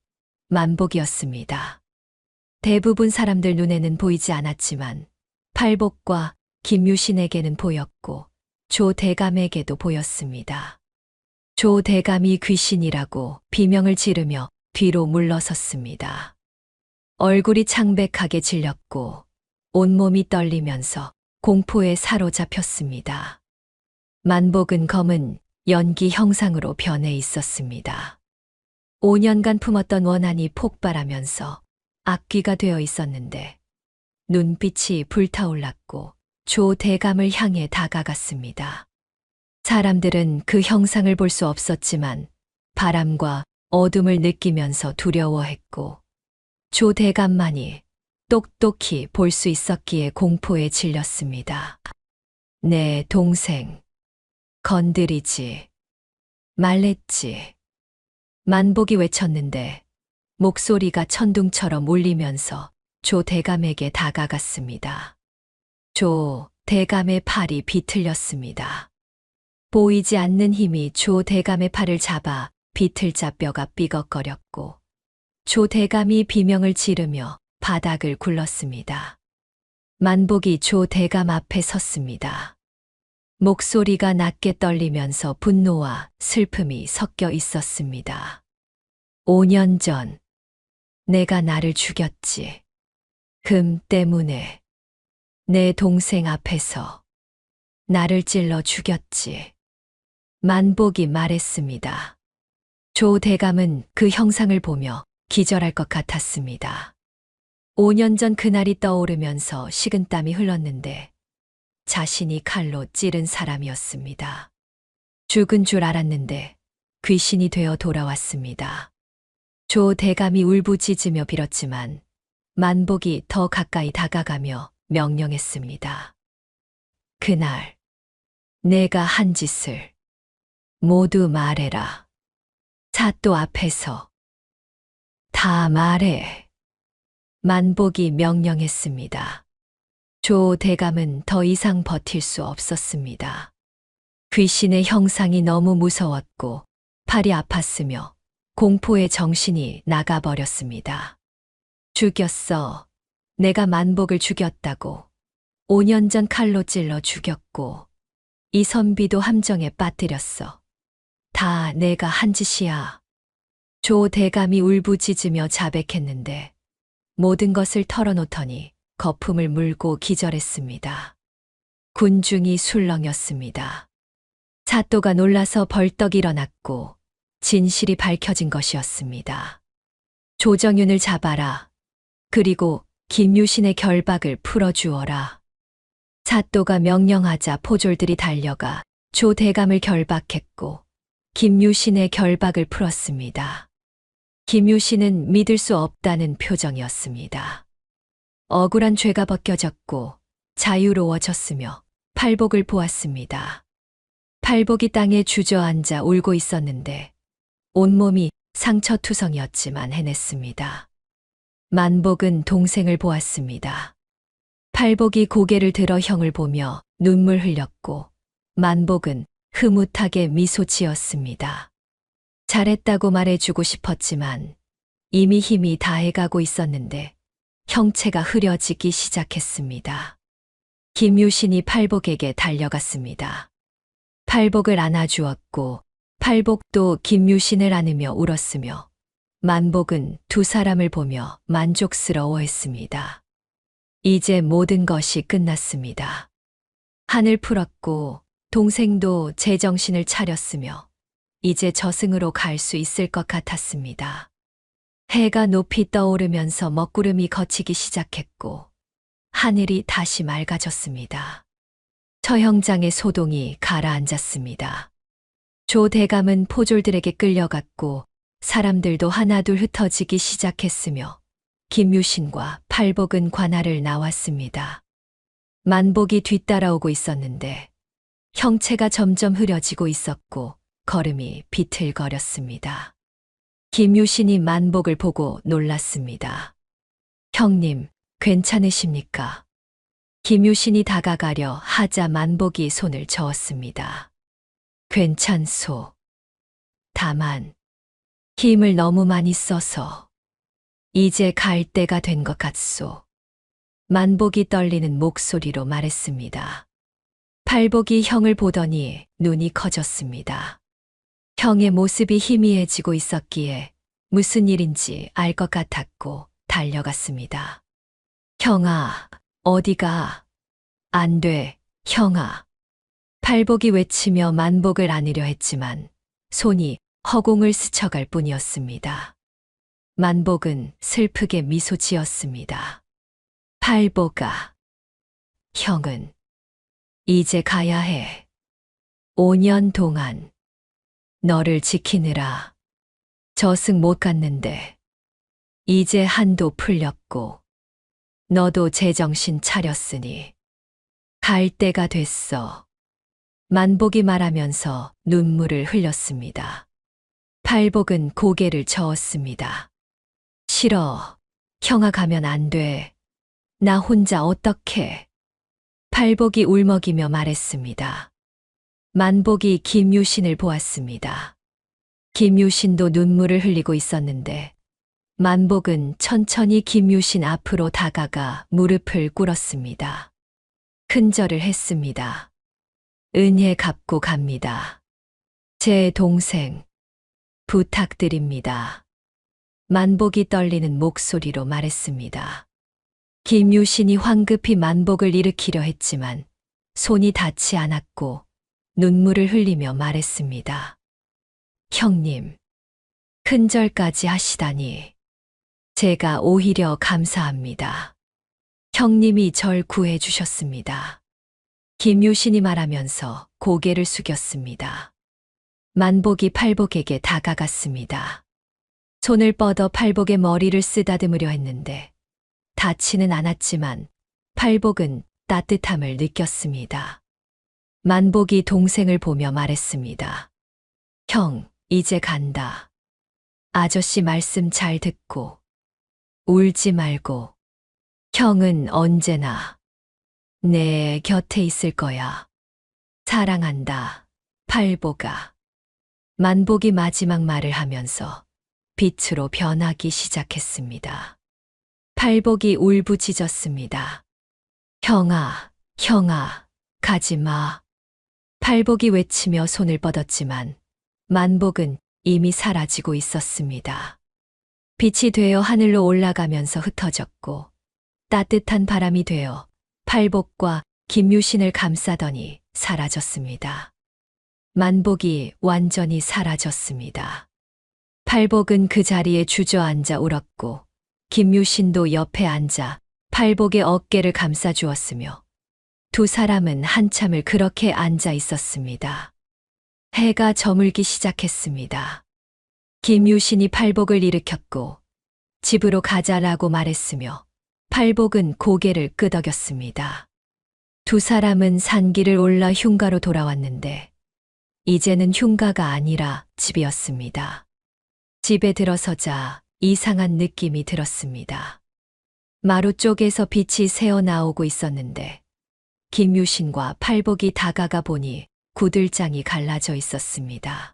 만복이었습니다. 대부분 사람들 눈에는 보이지 않았지만 팔복과 김유신에게는 보였고 조대감에게도 보였습니다. 조대감이 귀신이라고 비명을 지르며 뒤로 물러섰습니다. 얼굴이 창백하게 질렸고 온몸이 떨리면서 공포에 사로잡혔습니다. 만복은 검은 연기 형상으로 변해 있었습니다. 5년간 품었던 원한이 폭발하면서 악귀가 되어 있었는데 눈빛이 불타올랐고 조대감을 향해 다가갔습니다. 사람들은 그 형상을 볼 수 없었지만 바람과 어둠을 느끼면서 두려워했고 조대감만이 똑똑히 볼 수 있었기에 공포에 질렸습니다. 내 동생, 건드리지 말랬지. 만복이 외쳤는데 목소리가 천둥처럼 울리면서 조대감에게 다가갔습니다. 조대감의 팔이 비틀렸습니다. 보이지 않는 힘이 조대감의 팔을 잡아 비틀자 뼈가 삐걱거렸고 조대감이 비명을 지르며 바닥을 굴렀습니다. 만복이 조대감 앞에 섰습니다. 목소리가 낮게 떨리면서 분노와 슬픔이 섞여 있었습니다. 5년 전 내가 나를 죽였지. 금 때문에 내 동생 앞에서 나를 찔러 죽였지. 만복이 말했습니다. 조대감은 그 형상을 보며 기절할 것 같았습니다. 5년 전 그날이 떠오르면서 식은땀이 흘렀는데 자신이 칼로 찌른 사람이었습니다. 죽은 줄 알았는데 귀신이 되어 돌아왔습니다. 조대감이 울부짖으며 빌었지만 만복이 더 가까이 다가가며 명령했습니다. 그날 내가 한 짓을 모두 말해라. 사또 앞에서 다 말해. 만복이 명령했습니다. 조대감은 더 이상 버틸 수 없었습니다. 귀신의 형상이 너무 무서웠고 팔이 아팠으며 공포의 정신이 나가버렸습니다. 죽였어. 내가 만복을 죽였다고. 5년 전 칼로 찔러 죽였고 이 선비도 함정에 빠뜨렸어. 다 내가 한 짓이야. 조대감이 울부짖으며 자백했는데 모든 것을 털어놓더니 거품을 물고 기절했습니다. 군중이 술렁였습니다. 사또가 놀라서 벌떡 일어났고 진실이 밝혀진 것이었습니다. 조정윤을 잡아라. 그리고 김유신의 결박을 풀어주어라. 사또가 명령하자 포졸들이 달려가 조 대감을 결박했고 김유신의 결박을 풀었습니다. 김유신은 믿을 수 없다는 표정이었습니다. 억울한 죄가 벗겨졌고 자유로워졌으며 팔복을 보았습니다. 팔복이 땅에 주저앉아 울고 있었는데 온몸이 상처투성이었지만 해냈습니다. 만복은 동생을 보았습니다. 팔복이 고개를 들어 형을 보며 눈물 흘렸고 만복은 흐뭇하게 미소 지었습니다. 잘했다고 말해주고 싶었지만 이미 힘이 다해가고 있었는데 형체가 흐려지기 시작했습니다. 김유신이 팔복에게 달려갔습니다. 팔복을 안아주었고 팔복도 김유신을 안으며 울었으며 만복은 두 사람을 보며 만족스러워했습니다. 이제 모든 것이 끝났습니다. 한을 풀었고 동생도 제정신을 차렸으며 이제 저승으로 갈 수 있을 것 같았습니다. 해가 높이 떠오르면서 먹구름이 걷히기 시작했고 하늘이 다시 맑아졌습니다. 처형장의 소동이 가라앉았습니다. 조 대감은 포졸들에게 끌려갔고 사람들도 하나둘 흩어지기 시작했으며 김유신과 팔복은 관할을 나왔습니다. 만복이 뒤따라오고 있었는데 형체가 점점 흐려지고 있었고 걸음이 비틀거렸습니다. 김유신이 만복을 보고 놀랐습니다. 형님, 괜찮으십니까? 김유신이 다가가려 하자 만복이 손을 저었습니다. 괜찮소. 다만 힘을 너무 많이 써서 이제 갈 때가 된 것 같소. 만복이 떨리는 목소리로 말했습니다. 팔복이 형을 보더니 눈이 커졌습니다. 형의 모습이 희미해지고 있었기에 무슨 일인지 알 것 같았고 달려갔습니다. 형아, 어디가? 안 돼, 형아. 팔복이 외치며 만복을 안으려 했지만 손이 허공을 스쳐갈 뿐이었습니다. 만복은 슬프게 미소 지었습니다. 팔복아, 형은 이제 가야 해. 5년 동안 너를 지키느라 저승 못 갔는데 이제 한도 풀렸고 너도 제정신 차렸으니 갈 때가 됐어. 만복이 말하면서 눈물을 흘렸습니다. 팔복은 고개를 저었습니다. 싫어. 형아 가면 안 돼. 나 혼자 어떡해. 팔복이 울먹이며 말했습니다. 만복이 김유신을 보았습니다. 김유신도 눈물을 흘리고 있었는데 만복은 천천히 김유신 앞으로 다가가 무릎을 꿇었습니다. 큰절을 했습니다. 은혜 갚고 갑니다. 제 동생, 부탁드립니다. 만복이 떨리는 목소리로 말했습니다. 김유신이 황급히 만복을 일으키려 했지만 손이 닿지 않았고 눈물을 흘리며 말했습니다. 형님, 큰절까지 하시다니 제가 오히려 감사합니다. 형님이 절 구해 주셨습니다. 김유신이 말하면서 고개를 숙였습니다. 만복이 팔복에게 다가갔습니다. 손을 뻗어 팔복의 머리를 쓰다듬으려 했는데 닿지는 않았지만 팔복은 따뜻함을 느꼈습니다. 만복이 동생을 보며 말했습니다. 형, 이제 간다. 아저씨 말씀 잘 듣고 울지 말고 형은 언제나 내 곁에 있을 거야. 사랑한다, 팔복아. 만복이 마지막 말을 하면서 빛으로 변하기 시작했습니다. 팔복이 울부짖었습니다. 형아, 형아, 가지 마. 팔복이 외치며 손을 뻗었지만 만복은 이미 사라지고 있었습니다. 빛이 되어 하늘로 올라가면서 흩어졌고 따뜻한 바람이 되어 팔복과 김유신을 감싸더니 사라졌습니다. 만복이 완전히 사라졌습니다. 팔복은 그 자리에 주저앉아 울었고 김유신도 옆에 앉아 팔복의 어깨를 감싸 주었으며 두 사람은 한참을 그렇게 앉아 있었습니다. 해가 저물기 시작했습니다. 김유신이 팔복을 일으켰고 집으로 가자라고 말했으며 팔복은 고개를 끄덕였습니다. 두 사람은 산길을 올라 흉가로 돌아왔는데 이제는 흉가가 아니라 집이었습니다. 집에 들어서자 이상한 느낌이 들었습니다. 마루 쪽에서 빛이 새어나오고 있었는데 김유신과 팔복이 다가가 보니 구들장이 갈라져 있었습니다.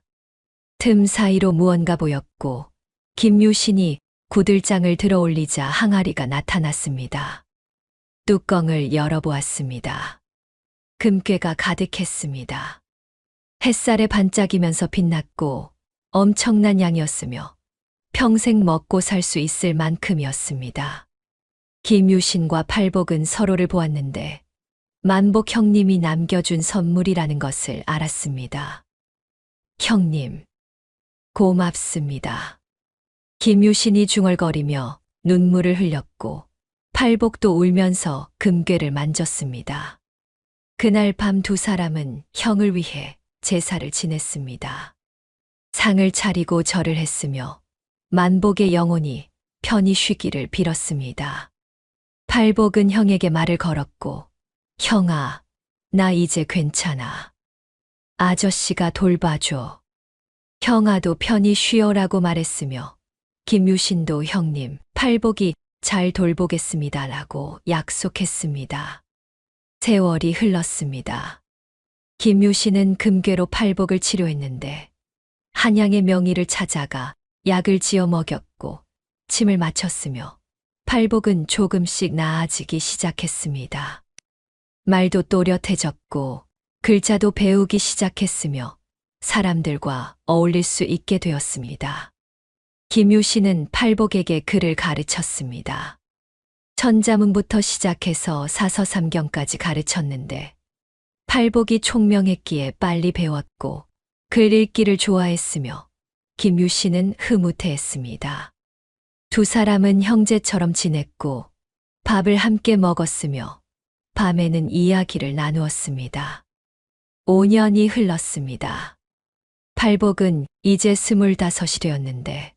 틈 사이로 무언가 보였고 김유신이 구들장을 들어 올리자 항아리가 나타났습니다. 뚜껑을 열어보았습니다. 금괴가 가득했습니다. 햇살에 반짝이면서 빛났고 엄청난 양이었으며 평생 먹고 살 수 있을 만큼이었습니다. 김유신과 팔복은 서로를 보았는데 만복 형님이 남겨준 선물이라는 것을 알았습니다. 형님, 고맙습니다. 김유신이 중얼거리며 눈물을 흘렸고 팔복도 울면서 금괴를 만졌습니다. 그날 밤 두 사람은 형을 위해 제사를 지냈습니다. 상을 차리고 절을 했으며 만복의 영혼이 편히 쉬기를 빌었습니다. 팔복은 형에게 말을 걸었고 형아, 나 이제 괜찮아. 아저씨가 돌봐줘. 형아도 편히 쉬어라고 말했으며 김유신도 형님, 팔복이 잘 돌보겠습니다라고 약속했습니다. 세월이 흘렀습니다. 김유신은 금괴로 팔복을 치료했는데 한양의 명의를 찾아가 약을 지어 먹였고 침을 맞췄으며 팔복은 조금씩 나아지기 시작했습니다. 말도 또렷해졌고 글자도 배우기 시작했으며 사람들과 어울릴 수 있게 되었습니다. 김유신은 팔복에게 글을 가르쳤습니다. 천자문부터 시작해서 사서삼경까지 가르쳤는데 팔복이 총명했기에 빨리 배웠고 글 읽기를 좋아했으며 김유신은 흐뭇해했습니다. 두 사람은 형제처럼 지냈고 밥을 함께 먹었으며 밤에는 이야기를 나누었습니다. 5년이 흘렀습니다. 팔복은 이제 25이 되었는데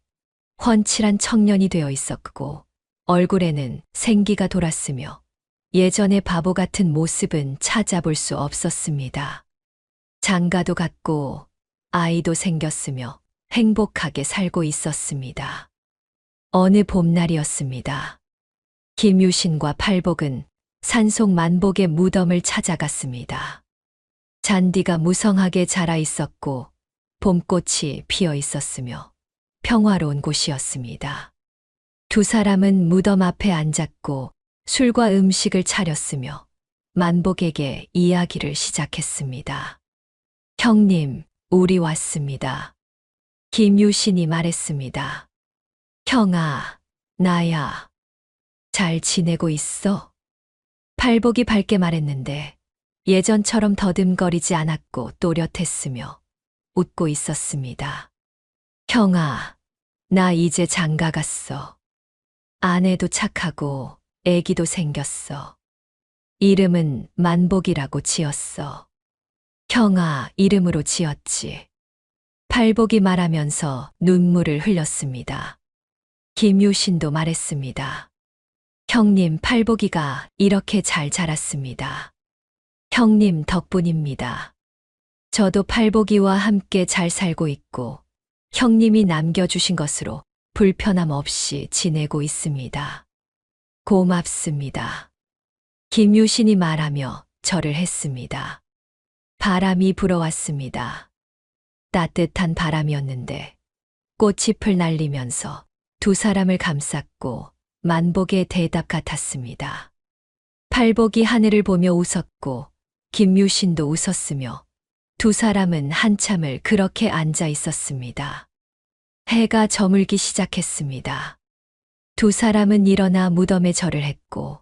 훤칠한 청년이 되어 있었고 얼굴에는 생기가 돌았으며 예전의 바보 같은 모습은 찾아볼 수 없었습니다. 장가도 갔고 아이도 생겼으며 행복하게 살고 있었습니다. 어느 봄날이었습니다. 김유신과 팔복은 산속 만복의 무덤을 찾아갔습니다. 잔디가 무성하게 자라 있었고 봄꽃이 피어 있었으며 평화로운 곳이었습니다. 두 사람은 무덤 앞에 앉았고 술과 음식을 차렸으며 만복에게 이야기를 시작했습니다. 형님, 우리 왔습니다. 김유신이 말했습니다. 형아, 나야. 잘 지내고 있어? 팔복이 밝게 말했는데 예전처럼 더듬거리지 않았고 또렷했으며 웃고 있었습니다. 형아, 나 이제 장가 갔어. 아내도 착하고 애기도 생겼어. 이름은 만복이라고 지었어. 형아 이름으로 지었지. 팔복이 말하면서 눈물을 흘렸습니다. 김유신도 말했습니다. 형님, 팔복이가 이렇게 잘 자랐습니다. 형님 덕분입니다. 저도 팔복이와 함께 잘 살고 있고 형님이 남겨주신 것으로 불편함 없이 지내고 있습니다. 고맙습니다. 김유신이 말하며 절을 했습니다. 바람이 불어왔습니다. 따뜻한 바람이었는데 꽃잎을 날리면서 두 사람을 감쌌고 만복의 대답 같았습니다. 팔복이 하늘을 보며 웃었고 김유신도 웃었으며 두 사람은 한참을 그렇게 앉아 있었습니다. 해가 저물기 시작했습니다. 두 사람은 일어나 무덤에 절을 했고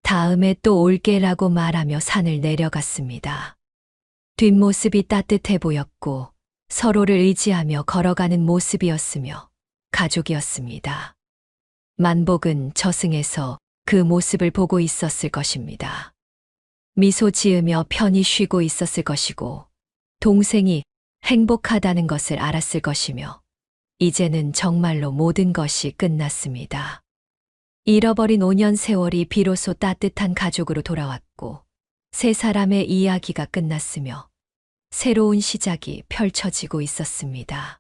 다음에 또 올게라고 말하며 산을 내려갔습니다. 뒷모습이 따뜻해 보였고 서로를 의지하며 걸어가는 모습이었으며 가족이었습니다. 만복은 저승에서 그 모습을 보고 있었을 것입니다. 미소 지으며 편히 쉬고 있었을 것이고 동생이 행복하다는 것을 알았을 것이며 이제는 정말로 모든 것이 끝났습니다. 잃어버린 5년 세월이 비로소 따뜻한 가족으로 돌아왔고 세 사람의 이야기가 끝났으며 새로운 시작이 펼쳐지고 있었습니다.